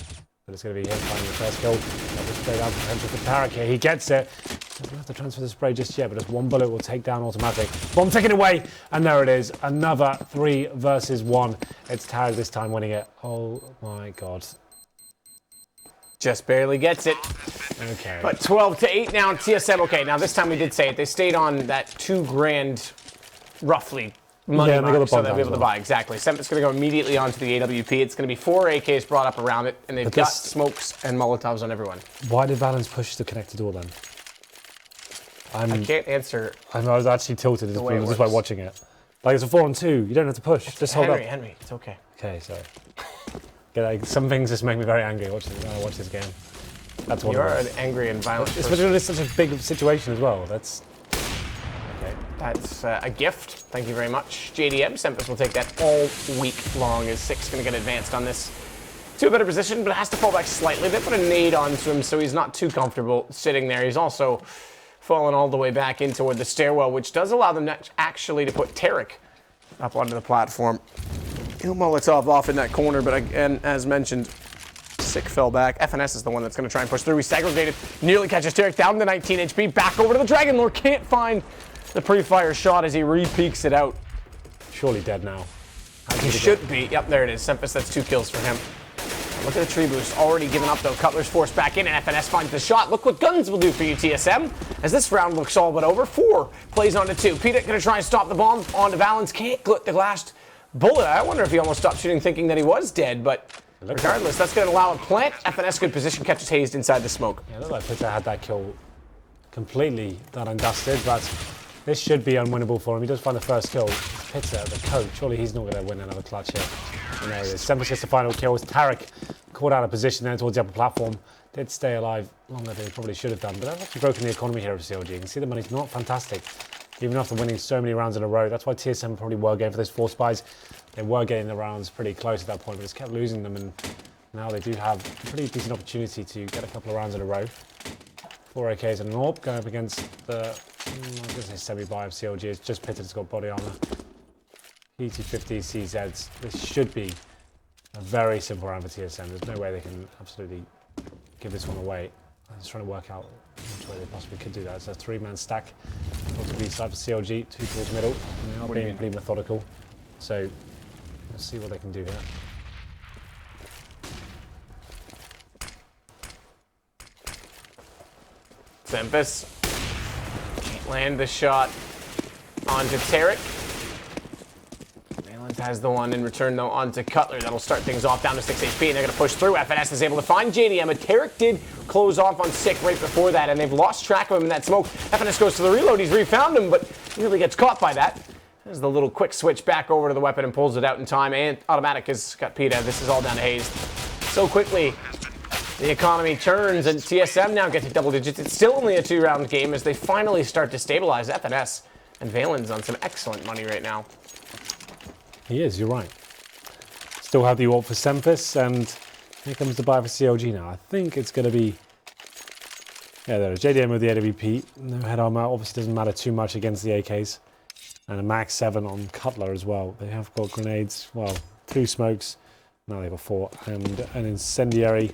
But it's going to be him finding the first kill. Double spray down potential for Tarik here. He gets it. Doesn't have to transfer the spray just yet, but just 1 bullet will take down autimatic. Bomb taken away, and there it is. Another 3 versus 1. It's Tarik this time winning it. Oh my God. Just barely gets it. Okay. But 12-8 now. TSM, okay, now this time we did say it. They stayed on that 2 grand, roughly, money mark, so they'll be able to buy. Exactly. SEMPHIS going to go immediately onto the AWP. It's going to be 4 AKs brought up around it, and they've got smokes and Molotovs on everyone. Why did valens push the connected door then? I can't answer. I was actually tilted just by watching it. Like, it's a 4-on-2. You don't have to push. Just hold up. Henry, it's okay. Okay, sorry. Some things just make me very angry watch this game. That's one. You're an angry and violent person. Especially when it's such a big situation as well. That's okay. That's a gift. Thank you very much. JDM, SEMPHIS will take that all week long, as Sick's going to get advanced on this to a better position, but it has to fall back slightly. They put a nade onto him, so he's not too comfortable sitting there. He's also falling all the way back in toward the stairwell, which does allow them actually to put Tarik up onto the platform. He'll Molotov off in that corner, but again, as mentioned, Sick fell back. FNS is the one that's going to try and push through. He's segregated, nearly catches Tarik down to 19 HP, back over to the Dragon Lord, can't find the pre-fire shot as he re-peeks it out. Surely dead now. He should be. Yep, there it is. SEMPHIS, that's 2 kills for him. Look at the tree boost, already given up though. Cutler's forced back in and FNS finds the shot. Look what guns will do for you, TSM. As this round looks all but over, 4 plays onto 2. Pita gonna try and stop the bomb onto Valens. Can't get the last bullet. I wonder if he almost stopped shooting thinking that he was dead, but regardless, that's gonna allow a plant. FNS good position, catches hazed inside the smoke. Yeah, it looked like Pita had that kill completely done and dusted, but this should be unwinnable for him. He does find the first kill. Pita, the coach, surely he's not going to win another clutch here. And there it is. SEMPHIS gets the final kill. Tarik caught out of position there towards the upper platform. Did stay alive longer than he probably should have done, but that's actually broken the economy here of CLG. You can see the money's not fantastic, even after winning so many rounds in a row. That's why TSM probably were going for those 4 spies. They were getting the rounds pretty close at that point, but just kept losing them, and now they do have a pretty decent opportunity to get a couple of rounds in a row. 4 AKs and an AWP going up against the, I was going to say semi-buy of CLG. It's just Pita that's got body armor. PT50 CZs. This should be a very simple round for TSM. There's no way they can absolutely give this one away. I'm just trying to work out which way they possibly could do that. It's a 3-man stack. Towards the B side for CLG, 2 towards middle. And they are being pretty methodical. So let's see what they can do here. SEMPHIS can't land the shot onto Tarik. Valens has the one in return though onto Cutler. That'll start things off down to 6 HP, and they're going to push through. FNS is able to find JDM, but Tarik did close off on Sick right before that, and they've lost track of him in that smoke. FNS goes to the reload. He's refound him, but nearly gets caught by that. There's the little quick switch back over to the weapon and pulls it out in time, and autimatic has got Pita. This is all down to hazed. So quickly the economy turns, and TSM now get to double digits. It's still only a 2-round game as they finally start to stabilize. FNS and Valens on some excellent money right now. He is, you're right. Still have the AWP for SEMPHIS, and here comes the buy for CLG now. I think it's going to be, yeah, there is JDM with the AWP. No head armor, obviously doesn't matter too much against the AKs. And a max 7 on Cutler as well. They have got grenades, well, 2 smokes. Now they've got 4, and an incendiary.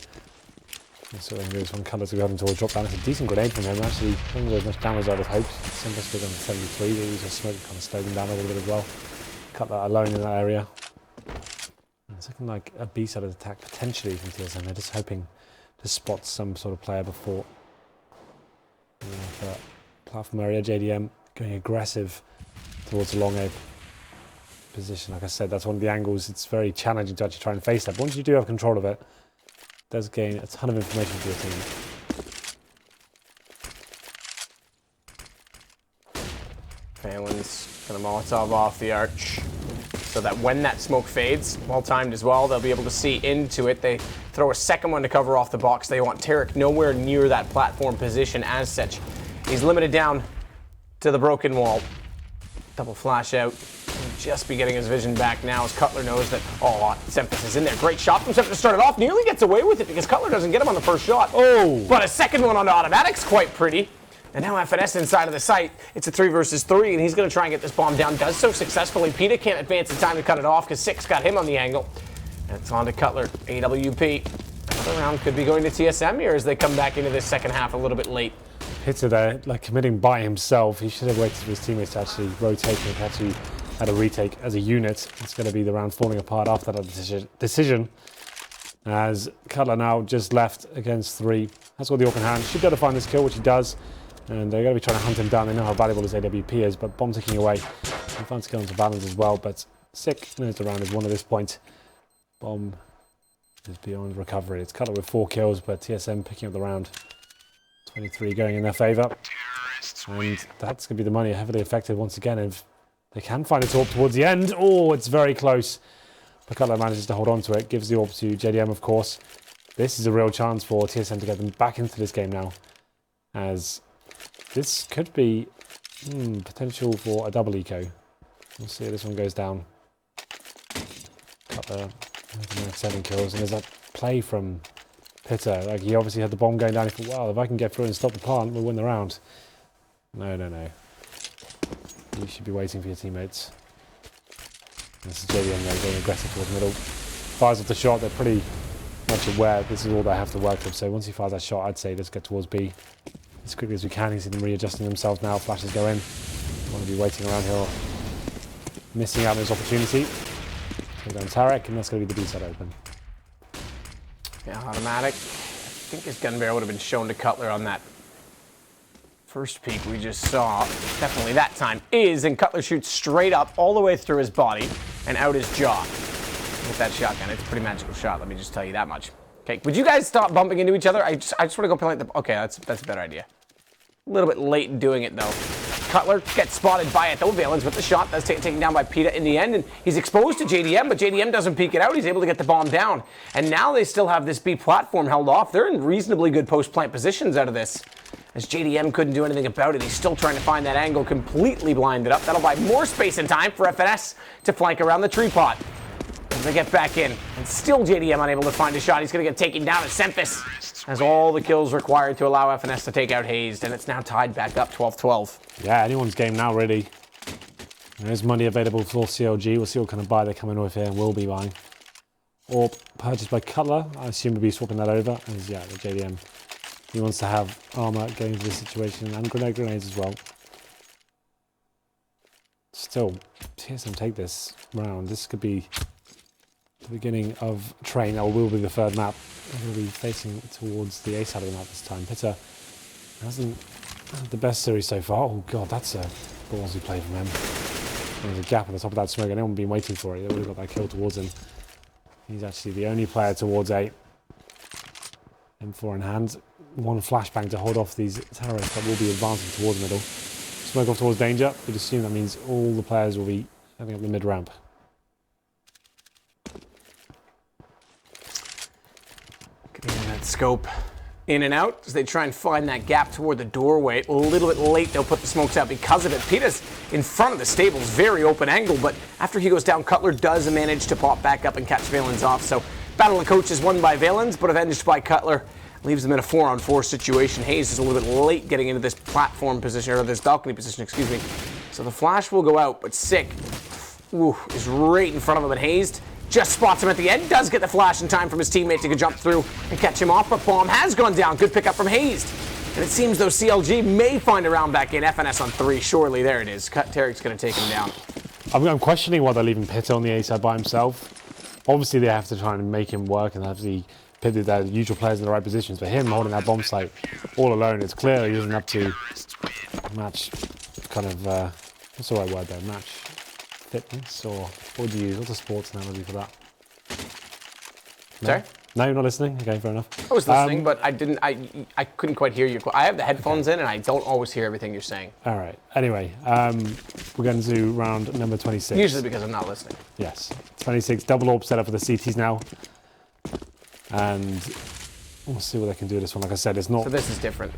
So they moves from Cutler to go into a drop down. It's a decent grenade from him, actually. Doesn't do as much damage as I would have hoped. SEMPHIS goes on 73. They use a smoke to kind of slow them down a little bit as well. Cutler alone in that area. And it's looking like a B-side attack potentially from TSM. They're just hoping to spot some sort of player before. Platform area, JDM going aggressive towards the long A position. Like I said, that's one of the angles. It's very challenging to actually try and face that. But once you do have control of it, it does gain a ton of information for your team. Valens gonna Molotov off the arch so that when that smoke fades, well timed as well, they'll be able to see into it. They throw a second one to cover off the box. They want Tarik nowhere near that platform position as such. He's limited down to the broken wall. Double flash out. He'll just be getting his vision back now as Cutler knows that, oh, SEMPHIS is in there. Great shot from SEMPHIS to start it off. Nearly gets away with it because Cutler doesn't get him on the first shot. Oh! But a second one onto automatic's quite pretty. And now FNS inside of the site. It's a 3 versus 3, and he's going to try and get this bomb down. Does so successfully. Pita can't advance in time to cut it off because 6 got him on the angle. And it's on to Cutler. AWP. Another round could be going to TSM here as they come back into this second half a little bit late. Pita there, like committing by himself. He should have waited for his teammates to actually rotate and actually had a retake as a unit. It's going to be the round falling apart after that decision. As Cutler now just left against 3. Has got the AWP in hand. Should be able to find this kill, which he does. And they're going to be trying to hunt him down. They know how valuable his AWP is, but bomb ticking away. He finds kill onto Valens as well, but Sick knows the round is won at this point. Bomb is beyond recovery. It's Cutler with 4 kills, but TSM picking up the round. 23 going in their favour. And that's going to be the money heavily affected once again if they can find a AWP towards the end. Oh, it's very close. But Cutler manages to hold on to it. Gives the AWP to JDM, of course. This is a real chance for TSM to get them back into this game now, as this could be potential for a double eco. We'll see how this one goes down. Cutler, 7 kills, and there's that play from Pita. Like, he obviously had the bomb going down. He thought, well, if I can get through and stop the plant, we'll win the round. No, no, no. You should be waiting for your teammates. This is JDM though, going aggressive towards the middle. Fires off the shot, they're pretty much aware this is all they have to work with. So once he fires that shot, I'd say let's get towards B as quickly as we can. You see them readjusting themselves now. Flashes go in. Want to be waiting around here, missing out on this opportunity. Go down Tarik, and that's going to be the B side open. Yeah, automatic. I think his gun barrel would have been shown to Cutler on that first peek we just saw. Definitely that time is, and Cutler shoots straight up all the way through his body and out his jaw with that shotgun. It's a pretty magical shot, let me just tell you that much. Okay, would you guys stop bumping into each other? I just want to go play like the... Okay, that's a better idea. A little bit late in doing it, though. Cutler gets spotted by it, though. Valens with the shot. That's taken down by Pita in the end, and he's exposed to JDM, but JDM doesn't peek it out. He's able to get the bomb down. And now they still have this B platform held off. They're in reasonably good post-plant positions out of this, as JDM couldn't do anything about it. He's still trying to find that angle, completely blinded up. That'll buy more space and time for FNS to flank around the tree pot. As they get back in, and still JDM unable to find a shot. He's going to get taken down as SEMPHIS has all the kills required to allow FNS to take out hazed, and it's now tied back up 12-12. Yeah, anyone's game now, really. There's money available for CLG. We'll see what kind of buy they come in with here and will be buying. Or purchased by Cutler. I assume we'll be swapping that over. And yeah, the JDM. He wants to have armor going into this situation, and grenades as well. Still, TSM take this round. This could be the beginning of train, or will be the third map. We'll be facing towards the A side of the map this time. Pita hasn't had the best series so far. Oh god, that's a ballsy play from him. There's a gap on the top of that smoke, and anyone been waiting for it. They would have got that kill towards him. He's actually the only player towards A. M4 in hand. One flashbang to hold off these terrorists that will be advancing towards middle. Smoke off towards danger. We'd assume that means all the players will be heading up the mid ramp. Getting that scope in and out as they try and find that gap toward the doorway. A little bit late, they'll put the smokes out because of it. Pita's in front of the stables, very open angle, but after he goes down, Cutler does manage to pop back up and catch Valens off. So Battle of Coaches won by Valens, but avenged by Cutler. Leaves them in a 4-on-4 situation. hazed is a little bit late getting into this platform position, or this balcony position, excuse me. So the flash will go out, but Sick is right in front of him, and hazed just spots him at the end, does get the flash in time from his teammate to jump through and catch him off, but bomb has gone down. Good pickup from hazed. And it seems though CLG may find a round back in. FNS on 3, surely, there it is. Tarik's going to take him down. I'm questioning why they're leaving Pita on the A side by himself. Obviously they have to try and make him work, and have the Pita, their usual players in the right positions, but him holding that bomb site all alone, it's clear he isn't up to match kind of, what's the right word there, match fitness, or what would you use? What's a sports analogy for that? No? Sorry? No, you're not listening? Okay, fair enough. I was listening, but I couldn't quite hear you. I have the headphones in, and I don't always hear everything you're saying. All right. Anyway, we're going to do round number 26. Usually because I'm not listening. Yes. 26, double orb set up for the CTs now. And we'll see what they can do with this one. Like I said, it's not... So this is different.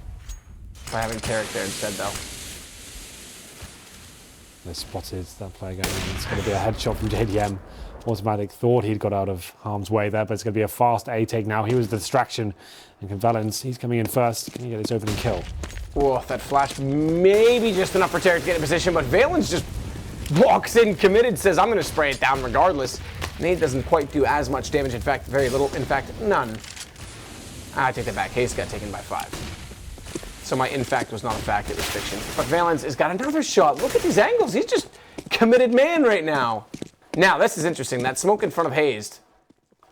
By having Tarik there instead, though. They spotted that player going in. It's going to be a headshot from JDM. Autimatic thought he'd got out of harm's way there, but it's going to be a fast A take now. He was the distraction. And can Valens, he's coming in first. Can he get his opening kill? Oh, that flash maybe just enough for Tarik to get in position, but Valens just walks in committed, says, I'm going to spray it down regardless. Nade doesn't quite do as much damage. In fact, very little. In fact, none. I take that back. hazed got taken by 5. So my in fact was not a fact, it was fiction. But Valens has got another shot. Look at these angles. He's just committed man right now. Now, this is interesting. That smoke in front of hazed.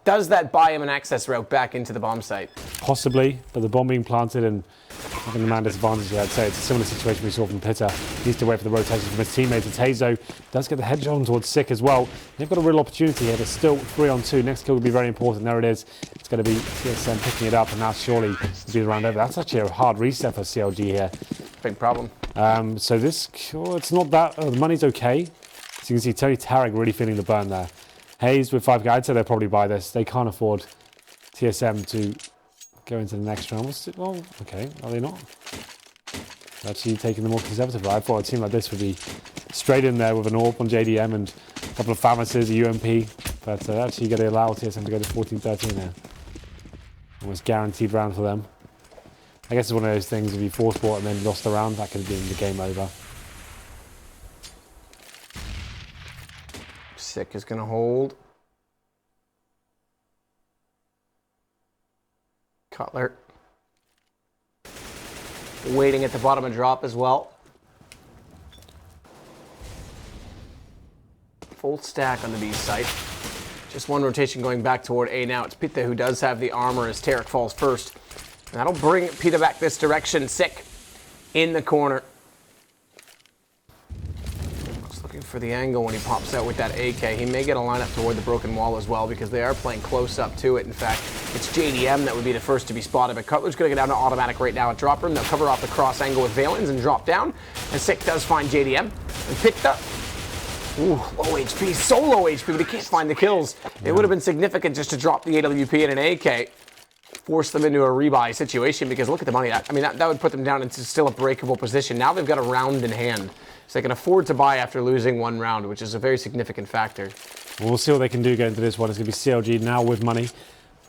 Does that buy him an access route back into the bomb site? Possibly, but the bomb being planted and having the man disadvantage, I'd say it's a similar situation we saw from Pita. He needs to wait for the rotation from his teammates. It's hazed, though, does get the headshot on towards Sick as well. They've got a real opportunity here. They're still 3-on-2. Next kill will be very important. There it is. It's going to be TSM picking it up, and now surely will be the round over. That's actually a hard reset for CLG here. Big problem. So this, it's not that, the money's okay. So you can see Tony Tarik really feeling the burn there. hazed with 5k, I'd say they'll probably buy this. They can't afford TSM to go into the next round. Well, okay, are they not? Actually taking the more conservative route. I thought a team like this would be straight in there with an AWP on JDM and a couple of FAMASs, a UMP. But actually you're going to allow TSM to go to 14-13 there. Almost guaranteed round for them. I guess it's one of those things, if you force bought and then lost the round, that could have been the game over. Sick is going to hold. Cutler. Waiting at the bottom and drop as well. Full stack on the B site. Just one rotation going back toward A now. It's Pita who does have the armor as Tarik falls first. And that'll bring Pita back this direction. Sick in the corner. Just looking for the angle when he pops out with that AK. He may get a lineup toward the broken wall as well because they are playing close up to it. In fact, it's JDM that would be the first to be spotted, but Cutler's going to get down to automatic right now at drop room. They'll cover off the cross angle with valens and drop down. And Sick does find JDM. And Pita. Ooh, low HP, so low HP, but he can't find the kills. It would have been significant just to drop the AWP and an AK. Force them into a rebuy situation because look at the money. That would put them down into still a breakable position. Now they've got a round in hand. So they can afford to buy after losing one round, which is a very significant factor. We'll see what they can do going into this one. It's going to be CLG now with money.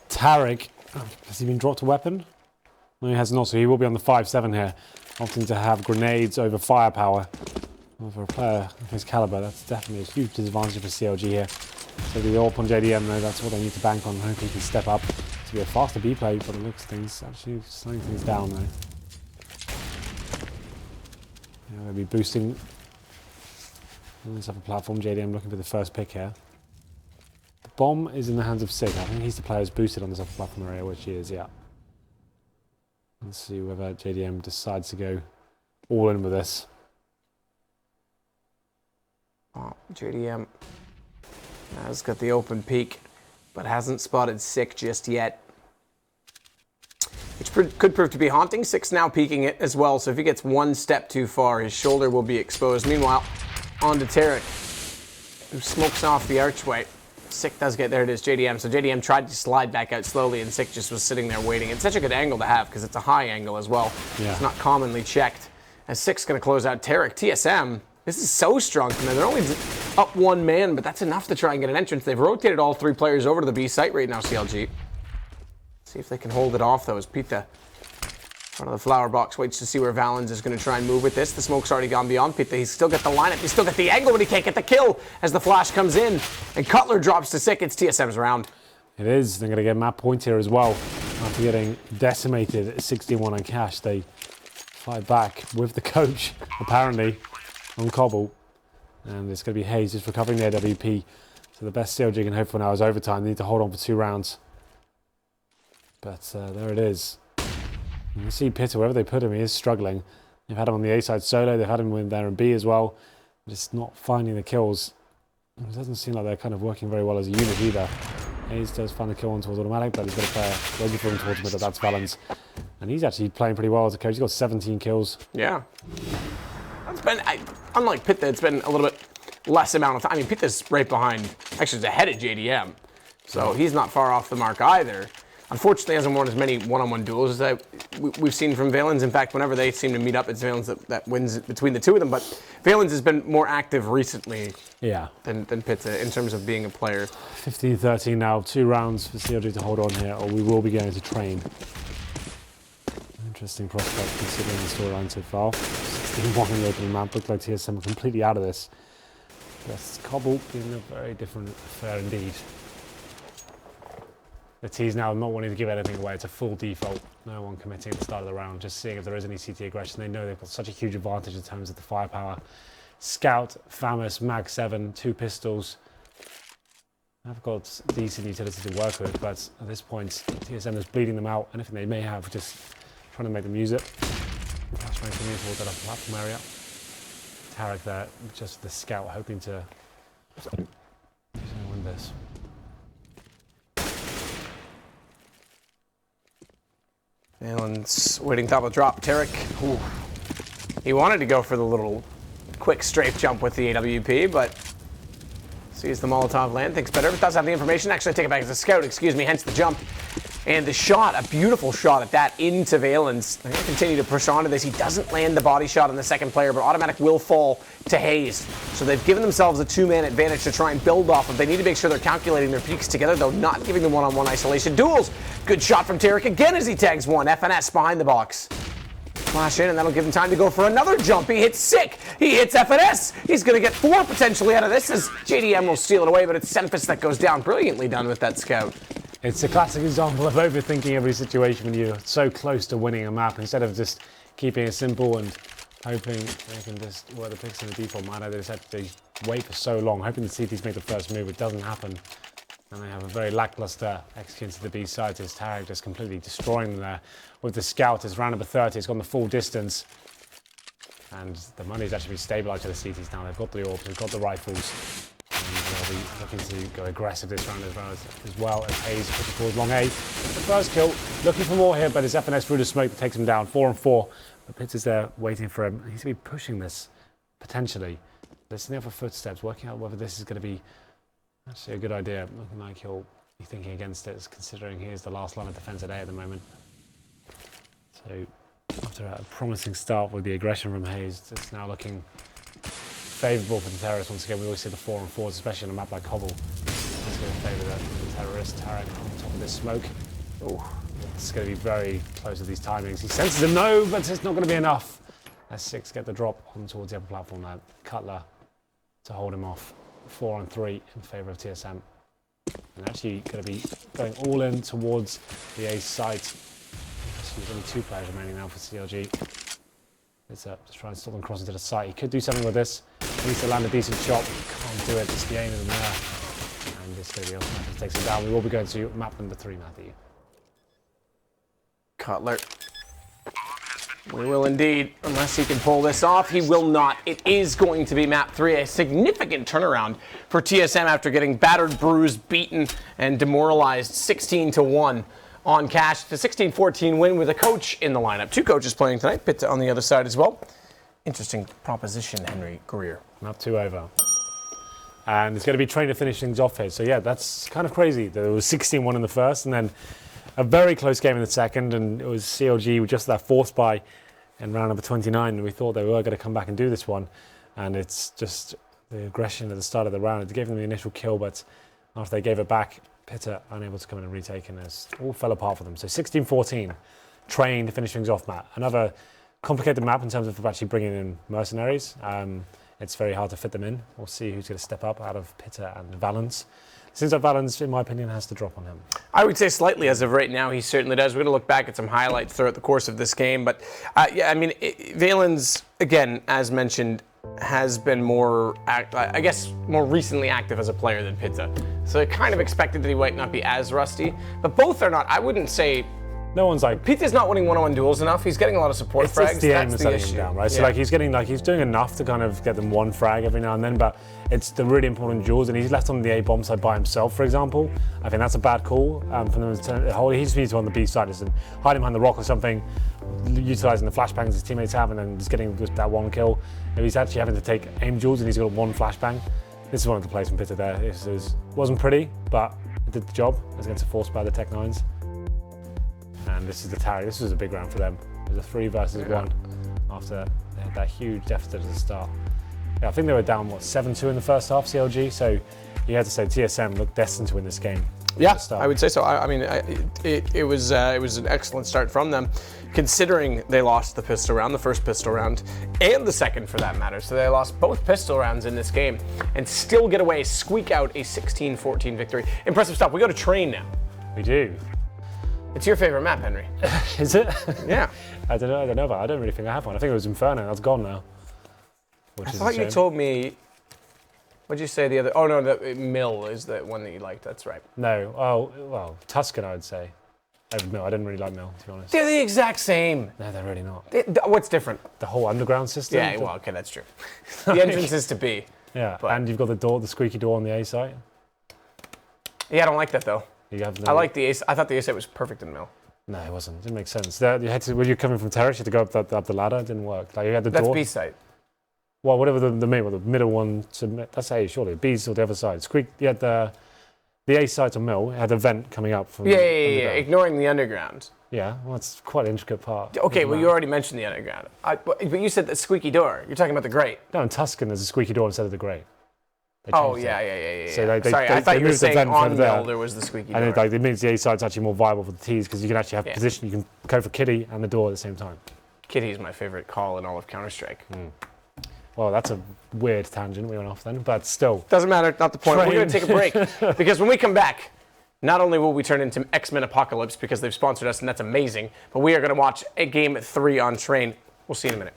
Tarik, has he been dropped a weapon? No, he has not, so he will be on the 5-7 here. Opting to have grenades over firepower. Well, for a player of his caliber, that's definitely a huge disadvantage for CLG here. So the AWP on JDM, though, that's what they need to bank on. Hopefully he can step up to be a faster B play, but it looks things actually slowing things down, though. Yeah, they'll be boosting on this upper platform. JDM looking for the first pick here. The bomb is in the hands of Sig. I think he's the player who's boosted on this upper platform area, which he is, yeah. Let's see whether JDM decides to go all in with this. Oh, JDM has got the open peak, but hasn't spotted Sick just yet. Which could prove to be haunting. Sick's now peeking it as well, so if he gets one step too far, his shoulder will be exposed. Meanwhile, on to Tarik, who smokes off the archway. Sick does get there, it is JDM. So JDM tried to slide back out slowly, and Sick just was sitting there waiting. It's such a good angle to have, because it's a high angle as well. Yeah. It's not commonly checked. And Sick's going to close out Tarik. TSM, this is so strong from them. They're only up one man, but that's enough to try and get an entrance. They've rotated all three players over to the B site right now, CLG. See if they can hold it off, though, as Pita, in front of the flower box, waits to see where Valens is going to try and move with this. The smoke's already gone beyond Pita. He's still got the lineup. He's still got the angle, but he can't get the kill as the flash comes in. And Cutler drops to Sick. It's TSM's round. It is. They're going to get map point here as well. After getting decimated at 61 on cash, they fight back with the coach, apparently, on Cobble. And it's going to be hazed just recovering the AWP. So the best CLG can hope for now is overtime. They need to hold on for 2 rounds. But there it is. You see Pita, wherever they put him, he is struggling. They've had him on the A side solo, they've had him in there in B as well. Just not finding the kills. It doesn't seem like they're kind of working very well as a unit either. Hayes does find a kill on towards automatic, but he's got a player waiting for him towards middle, that's Valens. And he's actually playing pretty well as a coach. He's got 17 kills. Yeah. It's been, unlike Pita, it's been a little bit less amount of time. I mean, Pita's right behind, actually he's ahead of JDM. So he's not far off the mark either. Unfortunately, hasn't won as many one-on-one duels as we've seen from Valens. In fact, whenever they seem to meet up, it's Valens that wins between the two of them. But Valens has been more active recently than Pita in terms of being a player. 15-13 now, 2 rounds for CLG to hold on here, or we will be going to train. Interesting prospect considering the storyline so far. 16-1 in the opening map. Looks like TSM are completely out of this. That's Cobble being a very different affair indeed. The T's now not wanting to give anything away. It's a full default. No one committing at the start of the round. Just seeing if there is any CT aggression. They know they've got such a huge advantage in terms of the firepower. Scout, FAMAS, Mag 7, 2 pistols. I've got decent utility to work with, but at this point, TSM is bleeding them out. Anything they may have, just trying to make them use it. Flashbang coming towards that upper platform area. Tarik there, just the scout, hoping to win this. Valens waiting top of drop. Tarik, he wanted to go for the little quick strafe jump with the AWP, but sees the Molotov land, thinks better, but does have the information. Actually, take it back as a scout, excuse me, hence the jump. And the shot, a beautiful shot at that into valens. They're going to continue to push on to this. He doesn't land the body shot on the second player, but autimatic will fall to hazed. So they've given themselves a 2-man advantage to try and build off of. They need to make sure they're calculating their peaks together, though not giving them one-on-one isolation duels. Good shot from Tarik again as he tags one. FNS behind the box. Flash in, and that'll give him time to go for another jump. He hits sick. He hits FNS. He's going to get 4 potentially out of this as JDM will steal it away, but it's SEMPHIS that goes down. Brilliantly done with that scout. It's a classic example of overthinking every situation when you're so close to winning a map. Instead of just keeping it simple and hoping they can just work the picks in the default manner, they just have to wait for so long, hoping the CTs make the first move. It doesn't happen. And they have a very lackluster execution to the B side. His Tarik just completely destroying them there. With the scout, it's round number 30. It's gone the full distance. And the money's actually been stabilised to the CTs now. They've got the orbs, they've got the rifles. And they'll be looking to go aggressive this round as well as hazed pushing towards long A. The first kill, looking for more here, but it's FNS through the smoke that takes him down. 4-on-4. But Pita's there waiting for him. He's going to be pushing this, potentially. Listening out for footsteps, working out whether this is going to be actually a good idea. Looking like he'll be thinking against it, considering he is the last line of defence at A at the moment. So after a promising start with the aggression from hazed, it's now looking favourable for the terrorists once again. We always see the 4-on-4s, especially on a map like Cobble. It's going to favour the terrorist. Tarik on top of this smoke. Oh, it's going to be very close to these timings. He senses him, no, but it's not going to be enough. As 6 get the drop on towards the upper platform now. Cutler to hold him off. 4-on-3 in favour of TSM. And actually going to be going all in towards the A site. There's only 2 players remaining now for CLG. It's up to try and stop them crossing to the site. He could do something with this. He needs to land a decent shot. Can't do it. It's the aim of the there. And this going to be automatic takes him down. We will be going to map number 3, Matthew. Cutler. We will indeed, unless he can pull this off. He will not. It is going to be map 3, a significant turnaround for TSM after getting battered, bruised, beaten, and demoralized 16-1 on cash. The 16-14 win with a coach in the lineup. 2 coaches playing tonight. Pita on the other side as well. Interesting proposition, Henry Greer. Map 2 over. And it's going to be trying to finish things off here. So yeah, that's kind of crazy. There was 16-1 in the first, and then a very close game in the second, and it was CLG with just that force buy in round number 29, and we thought they were going to come back and do this one. And it's just the aggression at the start of the round. It gave them the initial kill, but after they gave it back, Pita unable to come in and retake, and it all fell apart for them. So 16-14, train to finish things off, Matt. Another complicated map in terms of actually bringing in mercenaries. It's very hard to fit them in. We'll see who's going to step up out of Pita and valens. Seems like valens, in my opinion, has to drop on him. I would say slightly as of right now, he certainly does. We're going to look back at some highlights throughout the course of this game. But yeah, I mean, valens, again, as mentioned, has been more, I guess, more recently active as a player than Pita. So I kind of expected that he might not be as rusty. But both are not, I wouldn't say. No one's like Pita's not winning one-on-one duels enough. He's getting a lot of support frags. It's the aim that's letting him down, right? Yeah. So like he's doing enough to kind of get them 1 frag every now and then, but it's the really important duels, and he's left on the A bomb side by himself, for example. I think that's a bad call for them to hold. He just needs to on the B side and hide him behind the rock or something, utilising the flashbangs his teammates have, and then just getting just that 1 kill. If he's actually having to take aim duels and he's got 1 flashbang, this is one of the plays from Pita there. It wasn't pretty, but it did the job. It was against a force by the Tech 9s. And this is the Tarik. This was a big round for them. It was a 3 versus 1 after they had that huge deficit at the start. Yeah, I think they were down, 7-2 in the first half, CLG, so you had to say TSM looked destined to win this game. Yeah, I would say so. I mean, it was an excellent start from them, considering they lost the pistol round, the first pistol round, and the second for that matter. So they lost both pistol rounds in this game and still get away, squeak out a 16-14 victory. Impressive stuff. We go to train now. We do. It's your favorite map, Henry. Is it? Yeah. I don't know, but I don't really think I have one. I think it was Inferno. That's gone now. I thought you told me. What'd you say the other? Oh no, the Mill is the one that you liked. That's right. No. Oh well, Tuscan, I would say. Over Mill. I didn't really like Mill, to be honest. They're the exact same. No, they're really not. What's different? The whole underground system. Yeah. Well, okay, that's true. The entrance is to B. Yeah. But, and you've got the squeaky door on the A site. Yeah, I don't like that though. I like the ace. I thought the ace was perfect in Mill. No, it wasn't. It didn't make sense. You had to, when you're coming from terrace, you had to go up the ladder. It didn't work. Like you had the door. That's B site. Well, whatever the middle one. That's A, surely. B's on the other side. Squeak. You had the The A site on Mill had a vent coming up from Yeah. underground. Ignoring the underground. Yeah, well, it's quite an intricate part. Okay, well, you already mentioned the underground. But you said the squeaky door. You're talking about the grate. No, in Tuscan, there's a squeaky door instead of the grate. Oh, yeah. So Sorry, I thought you were moved the saying vent on further there. Mill there was the squeaky door. And it means the A site's actually more viable for the T's because you can actually have position. You can go for Kitty and the door at the same time. Kitty is my favorite call in all of Counter-Strike. Well, that's a weird tangent we went off then, but still. Doesn't matter, not the point. We're going to take a break because when we come back, not only will we turn into X-Men Apocalypse because they've sponsored us and that's amazing, but we are going to watch a game 3 on Train. We'll see you in a minute.